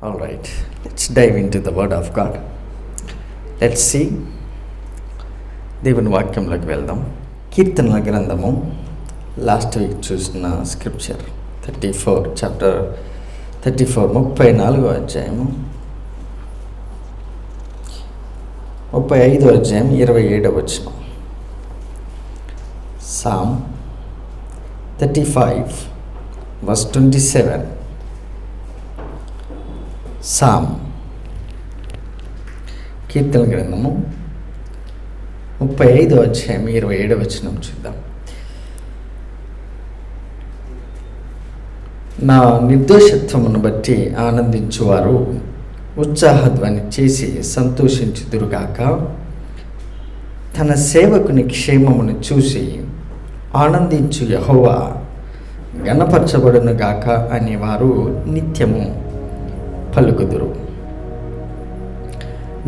All right, let's dive into the Word of God. Let's see. దేవుని వాక్యంలోకి వెళ్దాం. కీర్తనల గ్రంథము లాస్ట్ వీక్ చూసిన స్క్రిప్చర్ 34 చాప్టర్ 34 34 అధ్యాయము 35 అధ్యాయం 27 వచనం. Psalm 35 verse 27. సామ్ కీర్తన గ్రంథము 35 అధ్యాయం 27 వచనం చూద్దాం. నా నిర్దోషత్వమును బట్టి ఆనందించువారు ఉత్సాహధ్వని చేసి సంతోషించుదురుగాక. తన సేవకుని క్షేమమును చూసి ఆనందించు యెహోవా ఘనపరచబడునుగాక అనేవారు నిత్యము పలుకుదురు.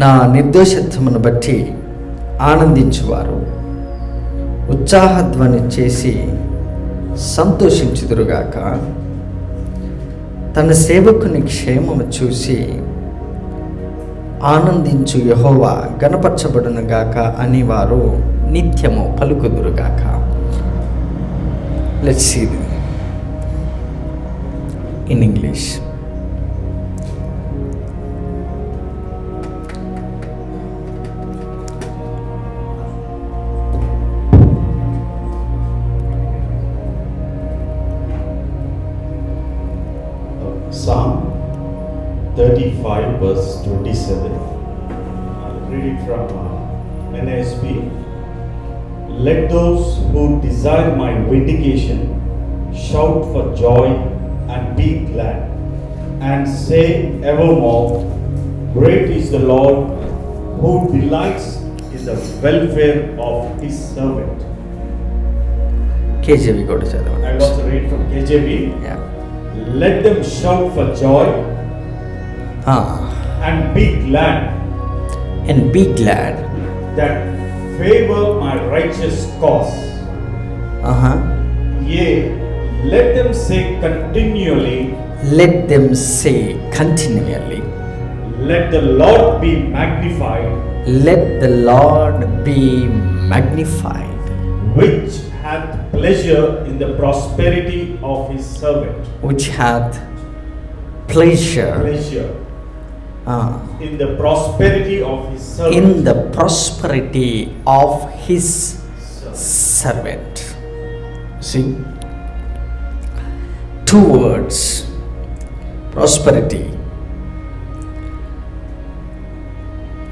నా నిర్దోషత్వమును బట్టి ఆనందించువారు ఉత్సాహధ్వని చేసి సంతోషించుదురుగాక. తన సేవకుని క్షేమము చూసి ఆనందించు యెహోవా ఘనపరచబడునుగాక అనేవారు నిత్యము పలుకుదురుగాక. Let's see in English. Psalm 35 verse 27. I'll read it from NASB. Let those who desire my vindication shout for joy and be glad, and say evermore, great is the Lord, who delights in the welfare of his servant. KJV కూడా చదవండి. I will also read from KJV. Yeah. Let them shout for joy and be glad, and be glad that favor my righteous cause. Yea, let them say continually, let them say continually, let the Lord be magnified, let the Lord be magnified, which hath pleasure in the prosperity of his servant. which hath pleasure In the prosperity of his servant. in the prosperity of his servant. See, two words, prosperity.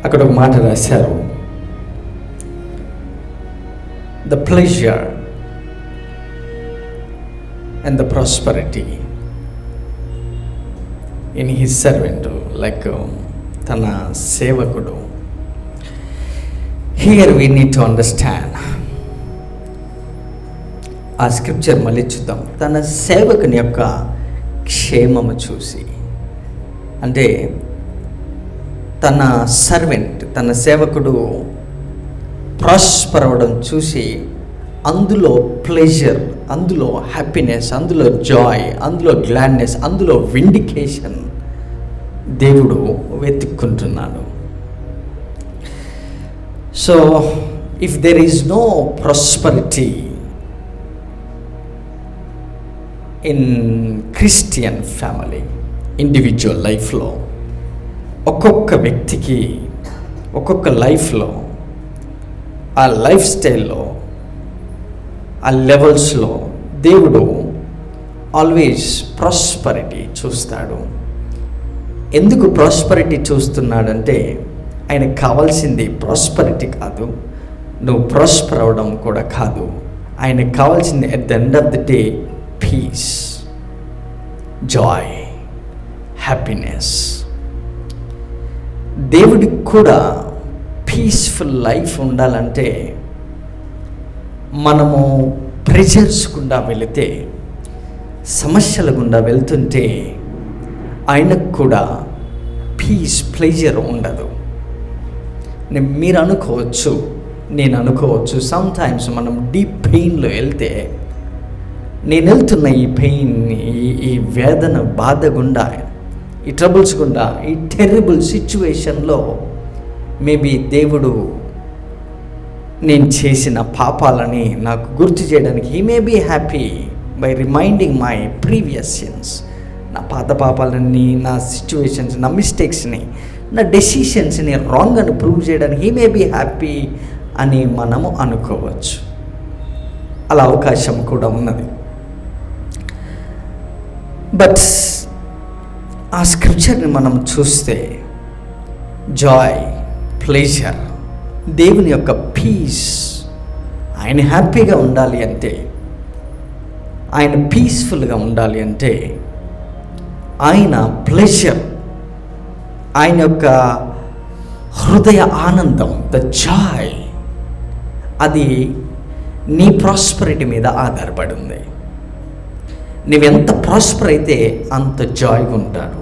అక్కడ ఒక మాట రాశారు, the pleasure and the prosperity in his servant, like తన సేవకుడు. Here we need to understand. ఆ scripture మళ్ళీ చూద్దాం. తన సేవకుని యొక్క క్షేమము చూసి, అంటే తన సర్వెంట్, తన సేవకుడు ప్రాస్పర్ అవ్వడం చూసి అందులో ప్లెజర్, అందులో హ్యాపీనెస్, అందులో జాయ్, అందులో గ్లాడ్నెస్, అందులో విండికేషన్ దేవుడు వెతుక్కుంటున్నాడు. So if there is no prosperity in Christian family, individual లైఫ్లో, ఒక్కొక్క వ్యక్తికి ఒక్కొక్క లైఫ్లో, ఆ లైఫ్ స్టైల్లో, ఆ లెవెల్స్లో దేవుడు ఆల్వేస్ ప్రాస్పరిటీ చూస్తాడు. ఎందుకు ప్రాస్పరిటీ చూస్తున్నాడంటే ఆయనకు కావాల్సింది ప్రాస్పరిటీ కాదు, నువ్వు ప్రాస్పర్ అవ్వడం కూడా కాదు. ఆయనకు కావాల్సింది at the end of the day peace, joy, happiness. దేవుడికి కూడా పీస్ఫుల్ లైఫ్ ఉండాలంటే మనము ప్రెజర్స్ గుండా వెళితే, సమస్యల గుండా వెళ్తుంటే ఆయనకు కూడా పీస్, ప్లెజర్ ఉండదు. మీరు అనుకోవచ్చు, నేను అనుకోవచ్చు, సమ్టైమ్స్ మనం డీప్ పెయిన్లో వెళ్తే నేను వెళ్తున్న ఈ పెయిన్, ఈ వేదన, బాధ గుండా ఈ ట్రబుల్స్ గుండా, ఈ టెర్రిబుల్ సిచ్యువేషన్లో మేబీ దేవుడు నేను చేసిన పాపాలని నాకు గుర్తు చేయడానికి he may be happy by reminding my previous sins. నా పాత పాపాలని, నా సిచ్యువేషన్స్, నా మిస్టేక్స్ని, నా డెసిషన్స్ని రాంగ్ అని ప్రూవ్ చేయడానికి హీ మే బీ హ్యాపీ అని మనము అనుకోవచ్చు. అలా అవకాశం కూడా ఉన్నది. బట్ ఆ స్క్రిప్చర్ని మనం చూస్తే జాయ్, ప్లెజర్, దేవుని యొక్క పీస్, ఆయన హ్యాపీగా ఉండాలి అంటే, ఆయన పీస్ఫుల్గా ఉండాలి అంటే, ఆయన ప్లెజర్, ఆయన యొక్క హృదయ ఆనందం, ద జాయ్, అది నీ ప్రాస్పరిటీ మీద ఆధారపడి ఉంది. నీవెంత ప్రాస్పర్ అయితే అంత జాయ్గా ఉంటాడు.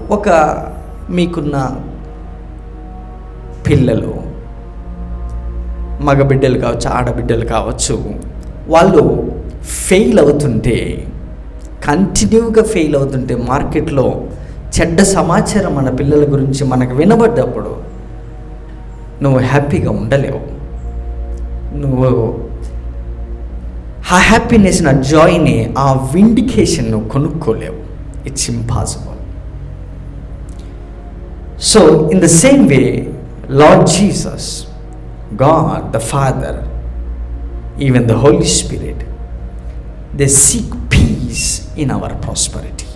మీకున్న పిల్లలు, మగబిడ్డలు కావచ్చు, ఆడబిడ్డలు కావచ్చు, వాళ్ళు ఫెయిల్ అవుతుంటే, కంటిన్యూగా ఫెయిల్ అవుతుంటే, మార్కెట్లో చెడ్డ సమాచారం మన పిల్లల గురించి మనకు వినబడ్డప్పుడు నువ్వు హ్యాపీగా ఉండలేవు. నువ్వు ఆ హ్యాపీనెస్, ఆ జాయ్ని, ఆ విండికేషన్ నువ్వు కొనుక్కోలేవు. It's impossible. So in the same way, Lord Jesus, God the Father, even the Holy Spirit, they seek peace in our prosperity.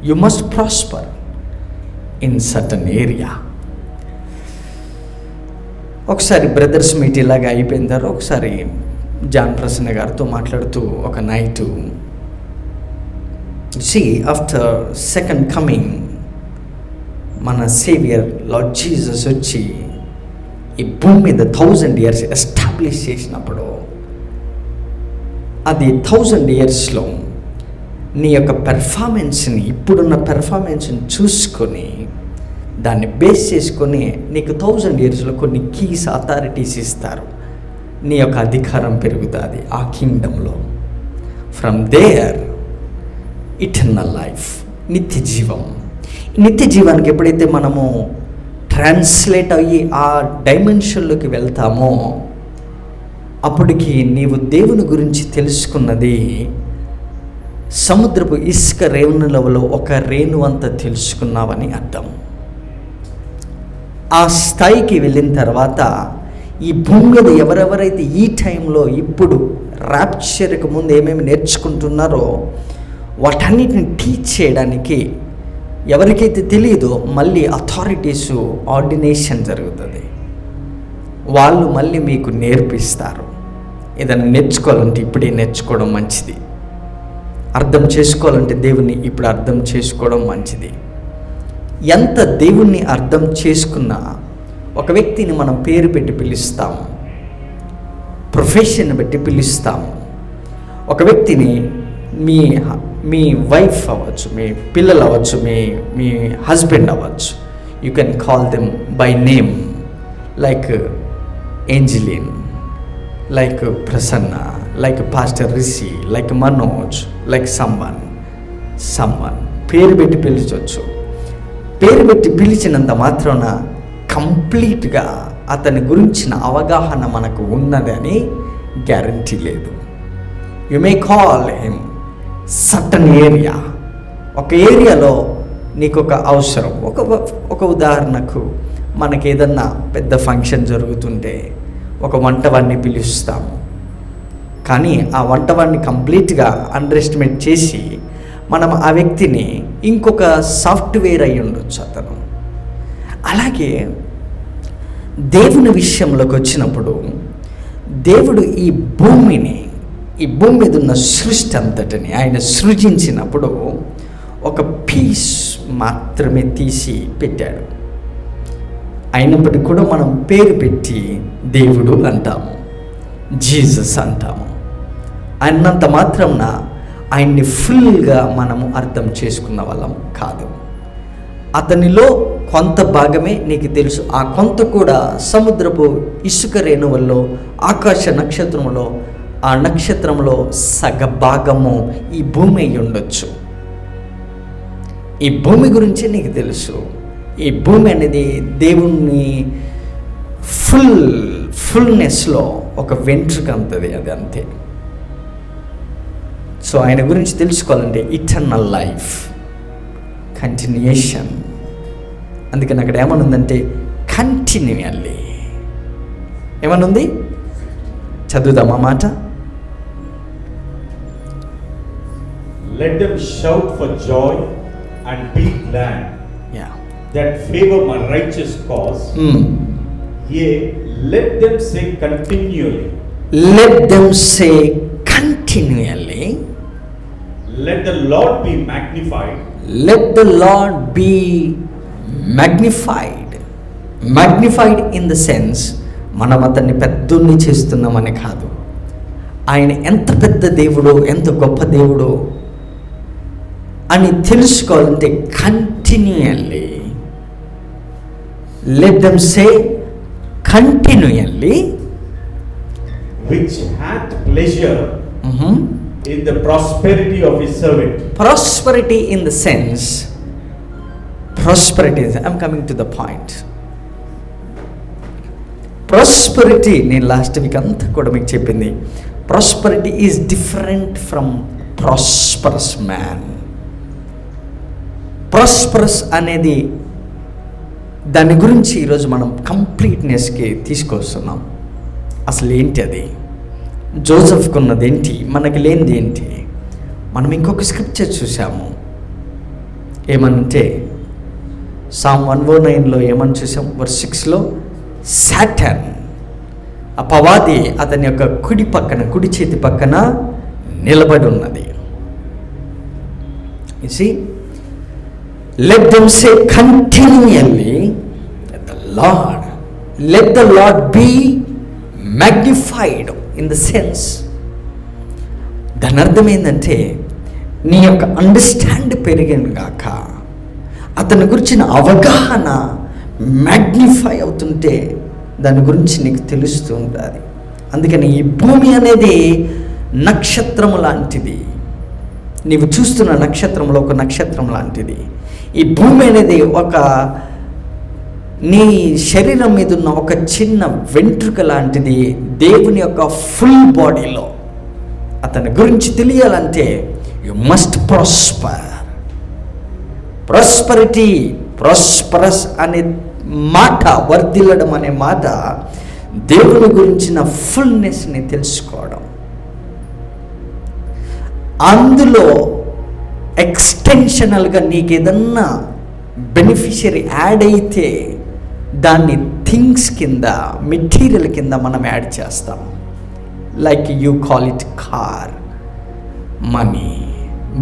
You must prosper in certain area. ఒకసారి బ్రదర్స్ మీట్ ఇలాగా అయిపోయిన తర్వాత ఒకసారి John Prasanna గారితో మాట్లాడుతూ ఒక night, after second coming మన saviour lord Jesus వచ్చి ఈ భూమి మీద 1000 years ఎస్టాబ్లిష్ చేసినప్పుడు, అది 1000 yearsలో నీ యొక్క పెర్ఫార్మెన్స్ని, ఇప్పుడున్న పెర్ఫార్మెన్స్ని చూసుకొని దాన్ని బేస్ చేసుకొని నీకు 1000 yearsలో కొన్ని కీస్, అథారిటీస్ ఇస్తారు. నీ యొక్క అధికారం పెరుగుతుంది ఆ కింగ్డంలో. ఫ్రమ్ దేర్ ఇటర్నల్ లైఫ్, నిత్య జీవం. నిత్య జీవానికి ఎప్పుడైతే మనము ట్రాన్స్లేట్ అయ్యి ఆ డైమెన్షన్లోకి వెళ్తామో, అప్పటికి నీవు దేవుని గురించి తెలుసుకున్నది సముద్రపు ఇసుక రేణులలో ఒక రేణు అంత తెలుసుకున్నావని అర్థం. ఆ స్థాయికి వెళ్ళిన తర్వాత ఈ భూమి మీద ఎవరెవరైతే ఈ టైంలో ఇప్పుడు ర్యాప్చర్కి ముందు ఏమేమి నేర్చుకుంటున్నారో వాటన్నిటిని టీచ్ చేయడానికి ఎవరికైతే తెలియదో మళ్ళీ అథారిటీసు ఆర్డినేషన్ జరుగుతుంది. వాళ్ళు మళ్ళీ మీకు నేర్పిస్తారు. ఏదైనా నేర్చుకోవాలంటే ఇప్పుడే నేర్చుకోవడం మంచిది. అర్థం చేసుకోవాలంటే దేవుణ్ణి ఇప్పుడు అర్థం చేసుకోవడం మంచిది. ఎంత దేవుణ్ణి అర్థం చేసుకున్నా ఒక వ్యక్తిని మనం పేరు పెట్టి పిలుస్తాము, ప్రొఫెషన్ బట్టి పిలుస్తాము. ఒక వ్యక్తిని మీ వైఫ్ అవ్వచ్చు, మీ పిల్లలు అవ్వచ్చు, మీ హస్బెండ్ అవ్వచ్చు. You can call them by name, like Angeline, like Prasanna, like pastor Rishi, like Manoj, like someone. పేరు పెట్టి పిలిచవచ్చు. పేరు పెట్టి పిలిచినంత మాత్రాన కంప్లీట్గా అతని గురించిన అవగాహన మనకు ఉన్నదని గ్యారంటీ లేదు. You may call him certain area. ఒక ఏరియాలో నీకు ఒక అవసరం, ఒక ఉదాహరణకు మనకి ఏదన్నా పెద్ద ఫంక్షన్ జరుగుతుంటే ఒక వంటవాడిని పిలుస్తాము. కానీ ఆ వంటవాడిని కంప్లీట్గా అండర్ ఎస్టిమేట్ చేసి మనం ఆ వ్యక్తిని ఇంకొక సాఫ్ట్వేర్ అయి ఉండొచ్చు అతను. అలాగే దేవుని విషయంలోకి వచ్చినప్పుడు దేవుడు ఈ భూమి మీద ఉన్న సృష్టి అంతటిని ఆయన సృజించినప్పుడు ఒక పీస్ మాత్రమే తీసి పెట్టాడు. అయినప్పటికీ కూడా మనం పేరు పెట్టి దేవుడు అంటాము, జీసస్ అంటాము. అన్నంత మాత్రాన ఆయన్ని ఫుల్గా మనము అర్థం చేసుకున్న వాళ్ళం కాదు. అతనిలో కొంత భాగమే నీకు తెలుసు. ఆ కొంత కూడా సముద్రపు ఇసుక రేణువుల్లో, ఆకాశ నక్షత్రంలో, ఆ నక్షత్రంలో సగభాగము ఈ భూమి అయి ఉండొచ్చు. ఈ భూమి గురించి నీకు తెలుసు. ఈ భూమి అనేది దేవుని ఫుల్నెస్లో ఒక వెంట్రుక అంతది, అది అంతే. సో ఆయన గురించి తెలుసుకోవాలంటే ఇటర్నల్ లైఫ్, కంటిన్యూయేషన్. అందుకని అక్కడ ఏమనుందంటే కంటిన్యూయల్లీ. ఏమనుంది? చదువుదాం ఆ మాట. Let them shout for joy and be glad that favor my righteous cause. Yea, let them say continually. Let them say continually. Let the Lord be magnified. Let the Lord be magnified. Magnified in the sense, మనం అతన్ని పెద్దోన్ని చేస్తున్నామని కాదు. ఆయన ఎంత పెద్ద దేవుడో, ఎంత గొప్ప దేవుడో అని తెలుసుకోవాలంటే continually. Let them say continually, which hath pleasure in the prosperity of his servant. Prosperity in the sense, prosperity is, I'm coming to the point. Prosperity, నేను లాస్ట్ వీక్ అంతా కూడా మీకు చెప్పింది, prosperity is different from prosperous man. Prosperous అనేది దాని గురించి ఈరోజు మనం కంప్లీట్నెస్కి తీసుకొస్తున్నాం. అసలు ఏంటి అది? జోసెఫ్కి ఉన్నది ఏంటి, మనకి లేనిది ఏంటి? మనం ఇంకొక స్క్రిప్చర్ చూసాము. ఏమంటే సామ్ 109లో ఏమని చూసాం? వర్స్ 6లో సాటన్, అపవాది అతని యొక్క కుడి చేతి పక్కన నిలబడి ఉన్నది. You see, let them say continually, let the Lord be magnified in the sense. దాని అర్థం ఏంటంటే నీ యొక్క అండర్స్టాండ్ పెరిగాను గాక, అతని గురించిన అవగాహన మ్యాగ్నిఫై అవుతుంటే దాని గురించి నీకు తెలుస్తూ ఉంటుంది. అందుకని ఈ భూమి అనేది నక్షత్రము లాంటిది. నీవు చూస్తున్న నక్షత్రంలో ఒక నక్షత్రం లాంటిది. ఈ భూమి అనేది ఒక నీ శరీరం మీద ఉన్న ఒక చిన్న వెంట్రుక లాంటిది. దేవుని యొక్క ఫుల్ బాడీలో అతని గురించి తెలియాలంటే you must prosper. Prosperity, prosperous అనే మాట, వర్ధిల్లడం అనే మాట దేవుని గురించిన ఫుల్నెస్ని తెలుసుకోవడం. అందులో ఎక్స్టెన్షనల్గా నీకు ఏదన్నా బెనిఫిషియరీ యాడ్ అయితే దాన్ని థింగ్స్ కింద, మెటీరియల్ కింద మనం యాడ్ చేస్తాం. Like you call it car, money,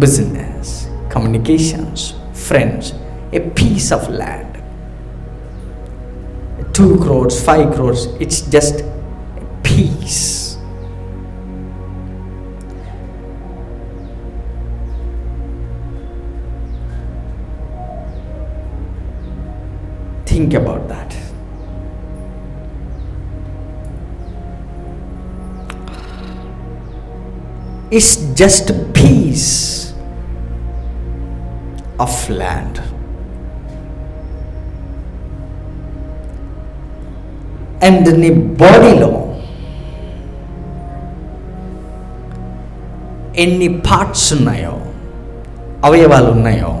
business, communications, friends, a piece of land, 2 crores, 5 crores, it's just a piece. Think about that. It's just a piece of land. And నీ బాడీలో ఎన్ని parts ఉన్నాయో, అవయవాలు ఉన్నాయో,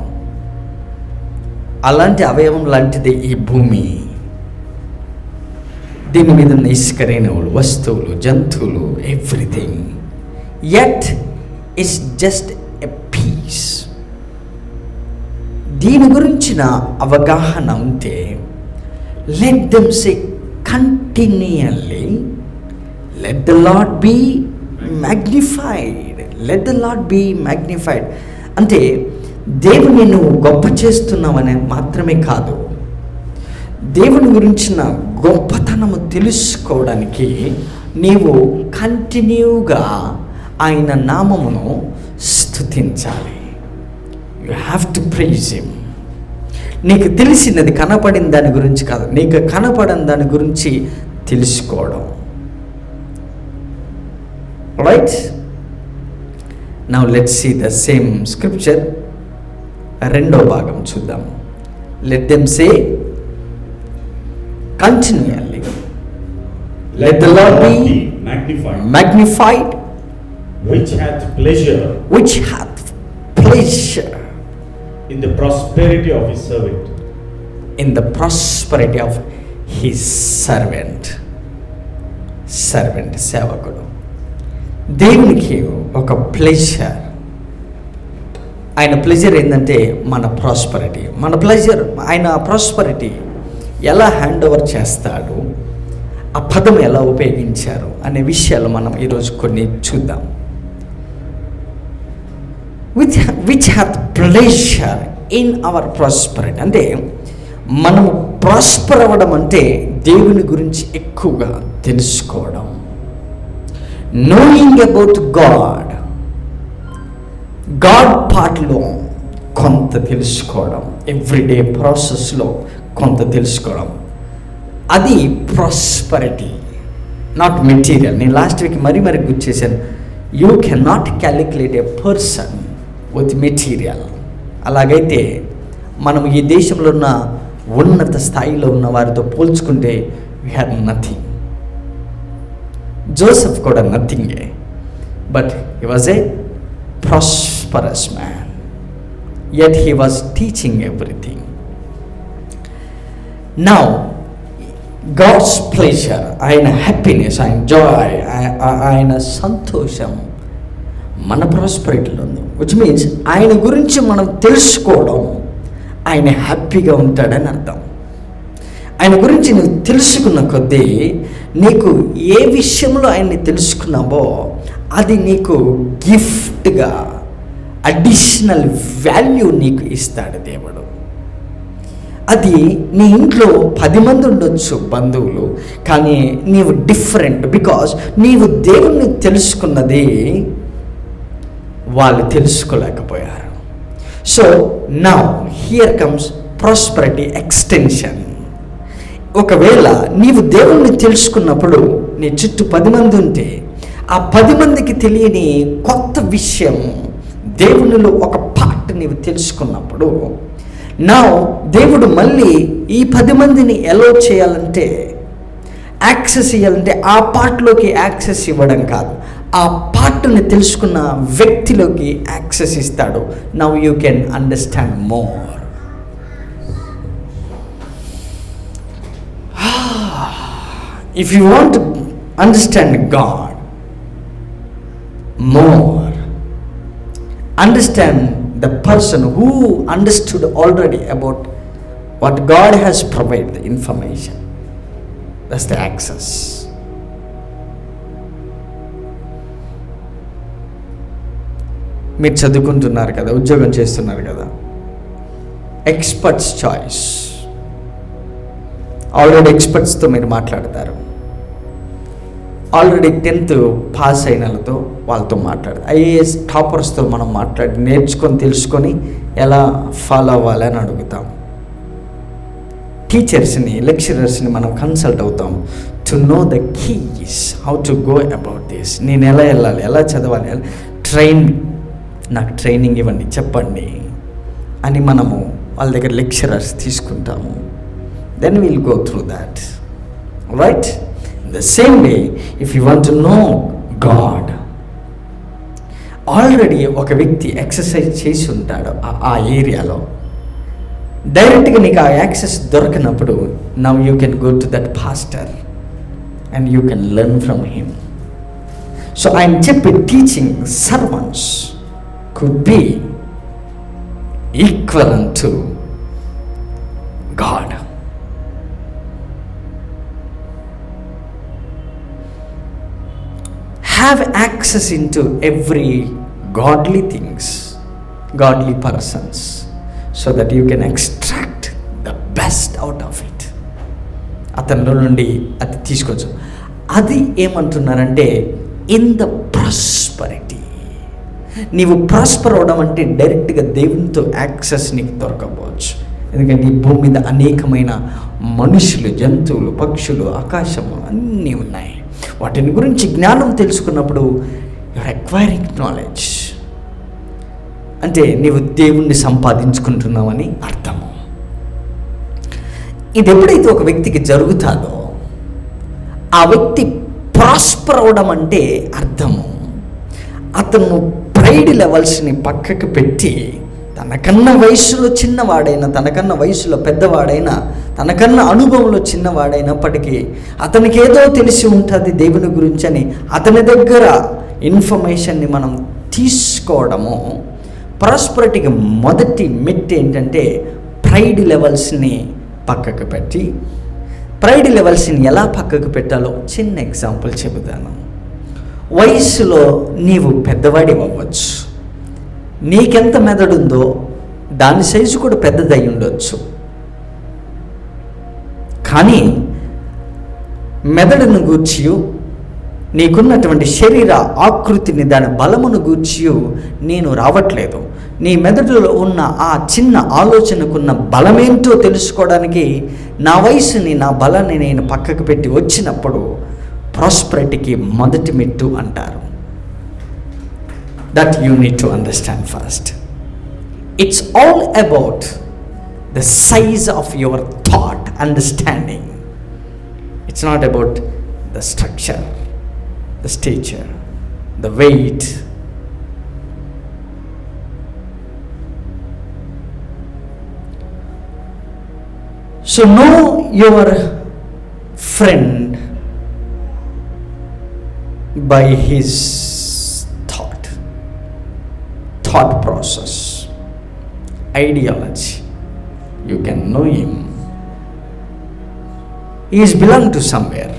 అలాంటి అవయవం లాంటిది ఈ భూమి. దీని మీద ఉన్న ఇసుక రేణువులు, వస్తువులు, జంతువులు, everything. Yet it's just a piece. దీని గురించిన అవగాహన ఉంటే let them say continually, let the Lord be magnified. Let the Lord be magnified. అంటే దేవుని నువ్వు గొప్ప చేస్తున్నావని మాత్రమే కాదు, దేవుని గురించిన గొప్పతనము తెలుసుకోవడానికి నీవు కంటిన్యూగా ఆయన నామమును స్తుతించాలి. You have to praise him. నీకు తెలిసినది కనపడిన దాని గురించి కాదు, నీకు కనపడని దాని గురించి తెలుసుకోవడం. Right? Now let's see the same scripture రెండో భాగం చూద్దాం. Let them say continually, let the Lord be magnified which hath pleasure in the prosperity of his servant. In the prosperity of his servant. సేవకుడు. దేవునికి ఒక pleasure. ఆయన pleasure ఏంటంటే మన prosperity. ఆయన ప్రాస్పరిటీ ఎలా హ్యాండ్ ఓవర్ చేస్తాడు, ఆ పదం ఎలా ఉపయోగించారు అనే విషయాలు మనం ఈరోజు కొన్ని చూద్దాం. Which hath pleasure in our prosperity. అంటే మనము ప్రాస్పర్ అవ్వడం అంటే దేవుని గురించి ఎక్కువగా తెలుసుకోవడం. నోయింగ్ అబౌట్ గాడ్ పార్ట్లో కొంత తెలుసుకోవడం, ఎవ్రీడే ప్రాసెస్లో కొంత తెలుసుకోవడం, అది ప్రాస్పరిటీ, నాట్ మెటీరియల్. నేను లాస్ట్ వీక్ మరీ గుర్తు చేశాను. You can not calculate a person with material. అలాగైతే మనం ఈ దేశంలో ఉన్న ఉన్నత స్థాయిలో ఉన్న వారితో పోల్చుకుంటే వీ హ్యావ్ నథింగ్. జోసెఫ్ కూడా నథింగే, but he was a prosperous man, yet he was teaching everything. Now God's pleasure, ఆయన హ్యాపీనెస్, ఆయన జాయ్, ఆయన సంతోషం మన ప్రాస్పరిటీలో ఉంది. విచ్ మీన్స్ ఆయన గురించి మనం తెలుసుకోవడం, ఆయన హ్యాపీగా ఉంటాడని అర్థం. ఆయన గురించి నువ్వు తెలుసుకున్న కొద్దీ నీకు ఏ విషయంలో ఆయన్ని తెలుసుకున్నావో అది నీకు గిఫ్ట్గా అడిషనల్ వాల్యూ నీకు ఇస్తాడు దేవుడు. అది నీ ఇంట్లో 10 మంది ఉండొచ్చు బంధువులు, కానీ నీవు డిఫరెంట్. బికాజ్ నీవు దేవుణ్ణి తెలుసుకున్నది వాళ్ళు తెలుసుకోలేకపోయారు. So now here comes prosperity extension. ఒకవేళ నీవు దేవుణ్ణి తెలుసుకున్నప్పుడు నీ చుట్టూ 10 మంది ఉంటే ఆ 10 మందికి తెలియని కొత్త విషయం దేవునిలో ఒక పార్ట్ నీవు తెలుసుకున్నప్పుడు, నా దేవుడు మళ్ళీ ఈ 10 మందిని ఎలో చేయాలంటే, యాక్సెస్ ఇవ్వాలంటే ఆ పార్ట్లోకి యాక్సెస్ ఇవ్వడం కాదు, ఆ పార్ట్ని తెలుసుకున్న వ్యక్తిలోకి యాక్సెస్ ఇస్తాడు. Now you can understand more. If you want to understand God more, understand the person who understood already about what God has provided the information. That's the access. మీరు చదువుకుంటున్నారు కదా, ఉద్యోగం చేస్తున్నారు కదా, ఎక్స్పర్ట్స్ చాయిస్. ఆల్రెడీ ఎక్స్పర్ట్స్తో మీరు మాట్లాడతారు. Already 10th pass అయిన వాళ్ళతో మాట్లాడు. ఐఏఎస్ టాపర్స్తో మనం నేర్చుకొని తెలుసుకొని ఎలా ఫాలో అవ్వాలని అడుగుతాం. టీచర్స్ని, లెక్చరర్స్ని మనం కన్సల్ట్ అవుతాం to know the keys, how to go about this. నేను ఎలా వెళ్ళాలి, ఎలా చదవాలి, నాకు ట్రైనింగ్ ఇవ్వండి, చెప్పండి అని మనము వాళ్ళ దగ్గర లెక్చరర్స్ తీసుకుంటాము. Then will go through that, right? The same way, if you want to know God, already ఒక వ్యక్తి ఎక్సర్సైజ్ చేసి ఉంటాడు ఆ ఏరియాలో, డైరెక్ట్గా నీకు ఆ యాక్సెస్ దొరకనప్పుడు now you can go to that pastor and you can learn from him. So ఆయన చెప్పే teaching servants could be equivalent to God. Have access into every godly things, godly persons, so that you can extract the best out of it. అతనిలో నుండి అది తీసుకోవచ్చు. అది ఏమంటున్నారంటే in the prosperity. నీవు prosper అవడం అంటే డైరెక్ట్గా దేవునితో యాక్సెస్ నీకు దొరకవచ్చు. ఎందుకంటే ఈ భూమి మీద అనేకమైన మనుషులు, జంతువులు, పక్షులు, ఆకాశము అన్నీ ఉన్నాయి. వాటిని గురించి జ్ఞానం తెలుసుకున్నప్పుడు యూఆర్ అక్వైరింగ్ నాలెడ్జ్ అంటే నీవు దేవుణ్ణి సంపాదించుకుంటున్నావని అర్థము. ఇది ఎప్పుడైతే ఒక వ్యక్తికి జరుగుతాదో ఆ వ్యక్తి ప్రాస్పర్ అవడం అంటే అర్థము అతను ప్రైడ్ లెవెల్స్ని పక్కకు పెట్టి తనకన్నా వయసులో చిన్నవాడైనా, తనకన్నా వయసులో పెద్దవాడైనా, తనకన్నా అనుభవంలో చిన్నవాడైనప్పటికీ అతనికి ఏదో తెలిసి ఉంటుంది దేవుని గురించి అని అతని దగ్గర ఇన్ఫర్మేషన్ని మనం తీసుకోవడము. ప్రాస్పరిటీకి మొదటి మెట్టు ఏంటంటే ప్రైడ్ లెవెల్స్ని పక్కకు పెట్టి, ప్రైడ్ లెవెల్స్ని ఎలా పక్కకు పెట్టాలో చిన్న ఎగ్జాంపుల్ చెబుతాను. వయస్సులో నీవు పెద్దవాడి అవ్వచ్చు, నీకెంత మెదడుందో దాని సైజు కూడా పెద్దదై ఉండొచ్చు. కానీ మెదడును గూర్చి, నీకున్నటువంటి శరీర ఆకృతిని, దాని బలమును గూర్చి నేను రావట్లేదు. నీ మెదడులో ఉన్న ఆ చిన్న ఆలోచనకున్న బలమేంటో తెలుసుకోవడానికి నా వయసుని, నా బలాన్ని నేను పక్కకు పెట్టి వచ్చినప్పుడు ప్రాస్పరిటీకి మొదటి మెట్టు అంటారు. That you need to understand first. It's all about the size of your thought, understanding. It's not about the structure, the stature, the weight. So know your friend by his thought process, ideology. You can know him. He is belong to somewhere.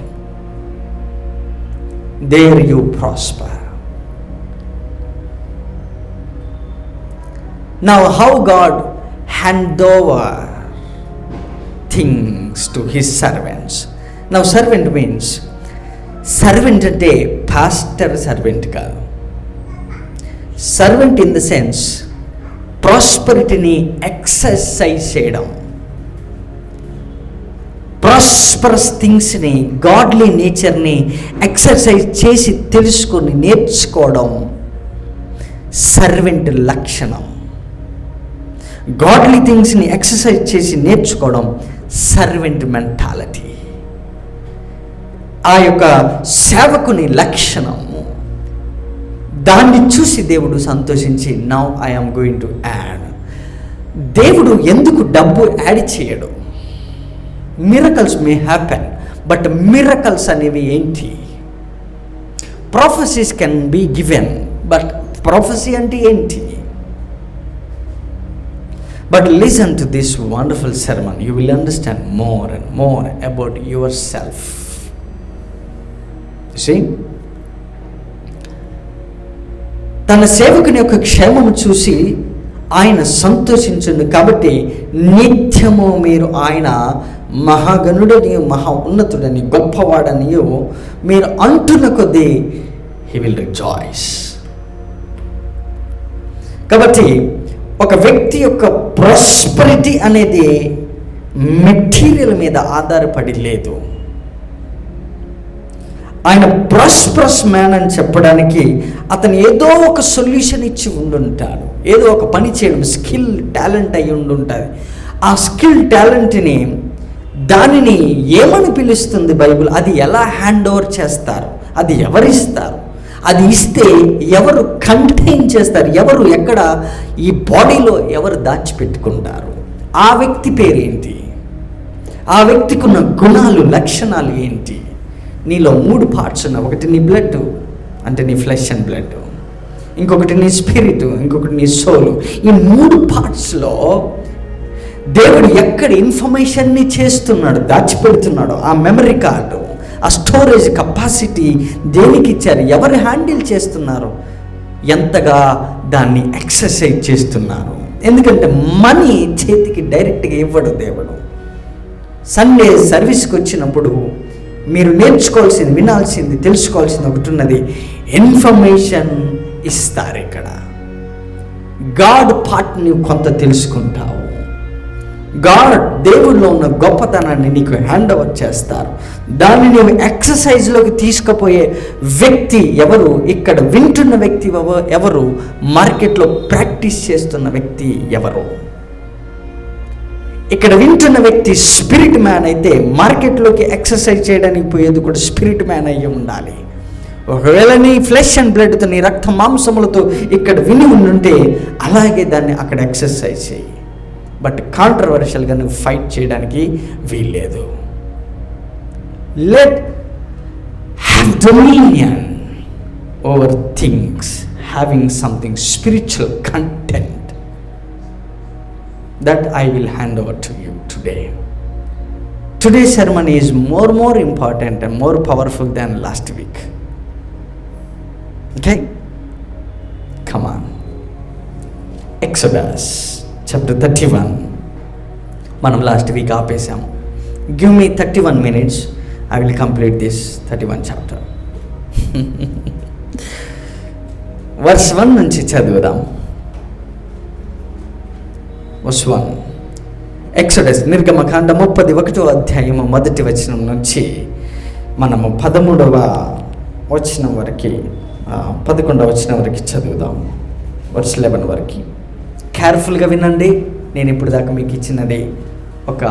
There you prosper. Now how God hand over things to his servants. Now servant means, servant ante pastor servant kaadu. Servant in the sense ప్రాస్పరిటీని exercise చేయడం, prosperous థింగ్స్ని, godly నేచర్ని exercise చేసి తెలుసుకొని నేర్చుకోవడం servant లక్షణం. Godly థింగ్స్ని exercise చేసి నేర్చుకోవడం సర్వెంట్ మెంటాలిటీ, ఆ యొక్క సేవకుని లక్షణం. దాన్ని చూసి దేవుడు సంతోషించి now I am going to add. దేవుడు ఎందుకు డబ్బు యాడ్ చేయడు? Miracles may happen, but miracles అనేవి ఏంటి? Prophecies can be given, but prophecy అంటే ఏంటి? But listen to this wonderful sermon, you will understand more and more about your self. See, తన సేవకుని యొక్క క్షేమము చూసి ఆయన సంతోషించును కాబట్టి నిత్యము మీరు ఆయన మహాగణుడని, మహా ఉన్నతుడని, గొప్పవాడని మీరు అంటున్న కొద్దీ హీ విల్ రిజాయిస్. కాబట్టి ఒక వ్యక్తి యొక్క ప్రాస్పరిటీ అనేది మెటీరియల్ మీద ఆధారపడి లేదు. ఆయన ప్రాస్పరస్ మ్యాన్ అని చెప్పడానికి అతను ఏదో ఒక సొల్యూషన్ ఇచ్చి ఉండుంటాడు, ఏదో ఒక పని చేయడం స్కిల్, టాలెంట్ అయి ఉండుంటుంది. ఆ స్కిల్, టాలెంట్ని, దానిని ఏమని పిలుస్తుంది బైబిల్? అది ఎలా హ్యాండ్ ఓవర్ చేస్తారు? అది ఎవరిస్తారు? అది ఇస్తే ఎవరు కంటైన్ చేస్తారు? ఎవరు ఎక్కడ ఈ బాడీలో ఎవరు దాచిపెట్టుకుంటారు? ఆ వ్యక్తి పేరేంటి? ఆ వ్యక్తికి ఉన్న గుణాలు, లక్షణాలు ఏంటి? నీలో 3 పార్ట్స్ ఉన్నాయి. ఒకటి నీ బ్లడ్, అంటే నీ ఫ్లెష్ అండ్ బ్లడ్, ఇంకొకటి నీ స్పిరిట్, ఇంకొకటి నీ సోలు. ఈ 3 పార్ట్స్లో దేవుడు ఎక్కడ ఇన్ఫర్మేషన్ని చేస్తున్నాడు, దాచిపెడుతున్నాడు, ఆ మెమరీ కార్డు, ఆ స్టోరేజ్ కెపాసిటీ దేనికి ఇచ్చారు, ఎవరు హ్యాండిల్ చేస్తున్నారు, ఎంతగా దాన్ని ఎక్సర్సైజ్ చేస్తున్నారు. ఎందుకంటే మనీ చేతికి డైరెక్ట్గా ఇవ్వడు దేవుడు. సండే సర్వీస్కి వచ్చినప్పుడు మీరు నేర్చుకోవాల్సింది, వినాల్సింది, తెలుసుకోవాల్సింది ఒకటి ఉన్నది. ఇన్ఫర్మేషన్ ఇస్తారు. ఇక్కడ గాడ్ పార్ట్ నువ్వు కొంత తెలుసుకుంటావు, దేవుడిలో ఉన్న గొప్పతనాన్ని నీకు హ్యాండ్ ఓవర్ చేస్తారు. దాన్ని నీవు ఎక్సర్సైజ్లోకి తీసుకుపోయే వ్యక్తి ఎవరు? ఇక్కడ వింటున్న వ్యక్తి ఎవరు? మార్కెట్లో ప్రాక్టీస్ చేస్తున్న వ్యక్తి ఎవరు? ఇక్కడ వింటున్న వ్యక్తి స్పిరిట్ మ్యాన్ అయితే మార్కెట్లోకి ఎక్సర్సైజ్ చేయడానికి పోయేది కూడా స్పిరిట్ మ్యాన్ అయ్యి ఉండాలి. ఒకవేళ నీ ఫ్లెష్ అండ్ బ్లడ్తో, నీ రక్త మాంసములతో ఇక్కడ విని ఉండుంటే అలాగే దాన్ని అక్కడ ఎక్సర్సైజ్ చేయి. బట్ కాంట్రవర్షియల్గా నువ్వు ఫైట్ చేయడానికి వీల్లేదు. Let have dominion over things, having something spiritual content. That I will hand over to you today. Today's sermon is more important and more powerful than last week. Okay? Come on. Exodus chapter 31. Manam last week ఆపేసాము. Give me 31 minutes. I will complete this 31 chapter. Verse 1 నుంచి చదువుదాం. Verse 1. Exodus, నిర్గమకాండ 31వ అధ్యాయము 1వ వచనం నుంచి మనము 13వ వచనం వరకు 11వ వచనం వరకు చదువుదాం. వర్స్ 11 వరకు కేర్ఫుల్గా వినండి. నేను ఇప్పుడు దాకా మీకు ఇచ్చినది ఒక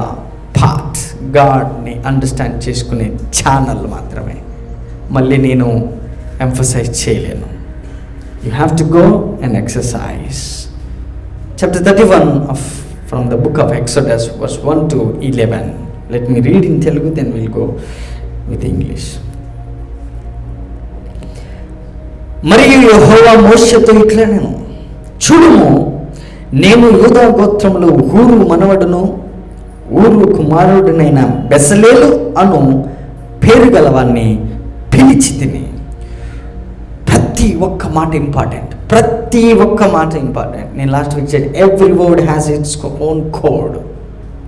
పార్ట్, గాడ్ని అండర్స్టాండ్ చేసుకునే ఛానల్ మాత్రమే. మళ్ళీ నేను ఎంఫసైజ్ చేయలేను. You have to go and exercise. Chapter 31 from the book of Exodus, verse 1 to 11. Let me read in Telugu, then we'll go with English. మరియు యెహోవా మోషేతో ఇట్లనెను, చూడుము, నేను యూదా గోత్రములో ఊరు మనవడును ఊరు కుమారుడినైన బెసలేలు అను పేరు గలవాన్ని పిలిచి తిని. ప్రతి ఒక్క మాట ఇంపార్టెంట్. నేను లాస్ట్ వీక్ చెప్పాను, every word has its own code.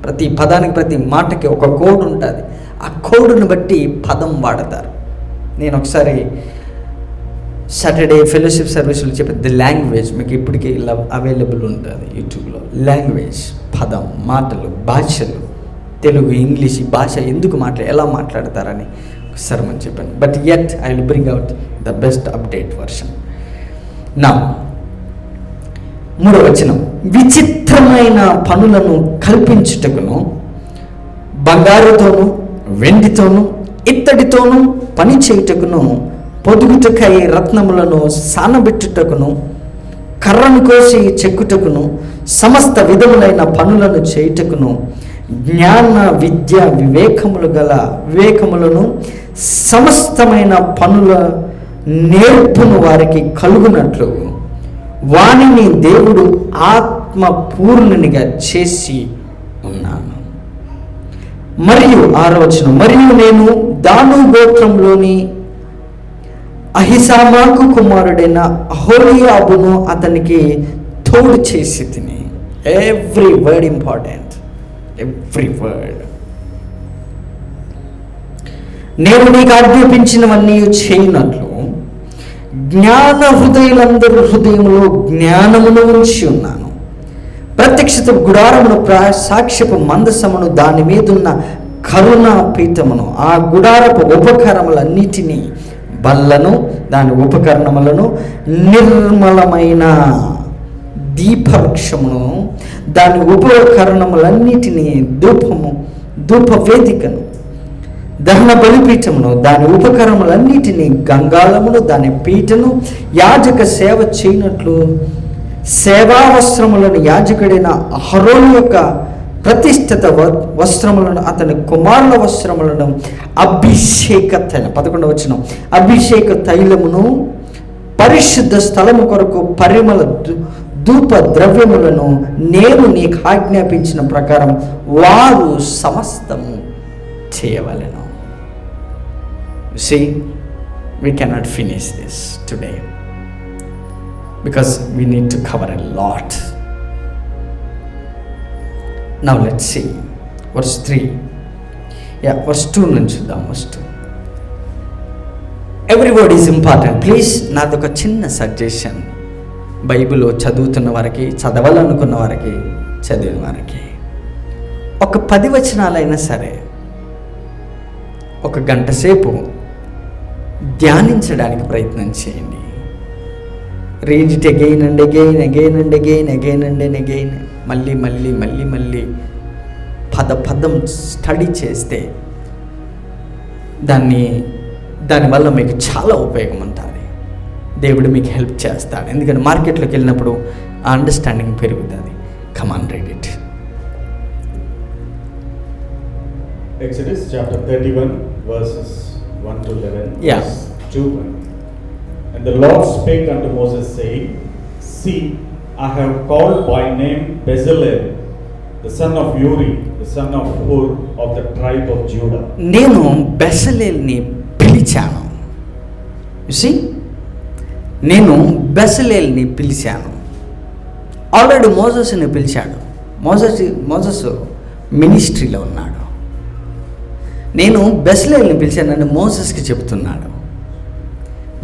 ప్రతి పదానికి, ప్రతి మాటకి ఒక కోడ్ ఉంటుంది. ఆ కోడ్ని బట్టి పదం వాడతారు. నేను ఒకసారి సాటర్డే ఫెలోషిప్ సర్వీసులు చెప్పేది లాంగ్వేజ్ మీకు ఇప్పటికీ అవైలబుల్ ఉంటుంది యూట్యూబ్లో. లాంగ్వేజ్, పదం, మాటలు, భాషలు, తెలుగు, ఇంగ్లీష్, ఈ భాష ఎందుకు ఎలా మాట్లాడతారని ఒకసారి మనం చెప్పాను. But yet I will bring out the best update version. నా 3వ వచనం, విచిత్రమైన పనులను కల్పించుటకును, బంగారుతోను వెండితోను ఇత్తడితోను పని చేయుటకును, పొదుగుటకై రత్నములను సానబెట్టుటకును, కర్రను కోసి చెక్కుటకును, సమస్త విధములైన పనులను చేయుటకును, జ్ఞాన విద్య వివేకములను సమస్తమైన పనుల నేర్పును వారికి కలుగునట్లు వానిని దేవుడు ఆత్మపూర్ణునిగా చేసి ఉన్నాను. మరియు 6వ వచనం, మరియు నేను దాను గోత్రంలోని అహిసామాకు కుమారుడైన అహోలియాబును అతనికి తోడు చేసి తిని. Every word important, every word. నేను నీకు ఆజ్ఞాపించినవన్నీ చేయనట్లు జ్ఞాన హృదయులందరూ హృదయంలో జ్ఞానమును ఉంచి ఉన్నాను. ప్రత్యక్షత గుడారమును, సాక్ష్యపు మందసమును, దాని మీదున్న కరుణా పీఠమును, ఆ గుడారపు ఉపకరణములన్నిటినీ, బల్లను, దాని ఉపకరణములను, నిర్మలమైన దీపవృక్షమును, దాని ఉపకరణములన్నిటినీ, ధూపవేదికను, దహన బలిపీఠమును, దాని ఉపకరణములన్నిటినీ, గంగాళమును, దాని పీఠను, యాజక సేవ చేయనట్లు సేవా వస్త్రములను, యాజకుడైన అహరోను యొక్క ప్రతిష్ఠిత వస్త్రములను, అతని కుమారుల వస్త్రములను, అభిషేక తైలం 11వ వచనం, అభిషేక తైలమును, పరిశుద్ధ స్థలము కొరకు పరిమళ ధూప ద్రవ్యములను నేను నీకు ఆజ్ఞాపించిన ప్రకారం వారు సమస్తము చేయవలెను. See, we cannot finish this today because we need to cover a lot. Now let's see verse 3. Verse 2 నుంచి చూద్దాం. verse 2. Every word is important. Please, నాదొక చిన్న సజెషన్. బైబిల్ చదువుతున్న వారికి, చదవాలనుకున్న వారికి, చదివిన వారికి ఒక 10 వచనాలైనా సరే ఒక గంట సేపు ధ్యానించడానికి ప్రయత్నం చేయండి. Read it again and again, again and again, again and again, మళ్ళీ మళ్ళీ మళ్ళీ మళ్ళీ పదం స్టడీ చేస్తే దానివల్ల మీకు చాలా ఉపయోగం ఉంటుంది. దేవుడు మీకు హెల్ప్ చేస్తాడు. ఎందుకంటే మార్కెట్లోకి వెళ్ళినప్పుడు ఆ అండర్స్టాండింగ్ పెరుగుతుంది. Come on, read it. Exodus chapter 31 verses 1 to 11. Yeah. 2. And the Lord spake unto Moses, saying, See, I have called by name Bezalel, the son of Uri, the son of Hur, of the tribe of Judah. నేను బెసలేల్ని పిలిచాను. You see? నేను బెసలేల్ని పిలిచాను. Already మోసెస్ని పిలిచాడు. Moses మినిస్ట్రీలో ఉన్నాడు. నేను బెసలేల్ని పిలిచానని మోసెస్కి చెప్తున్నాడు.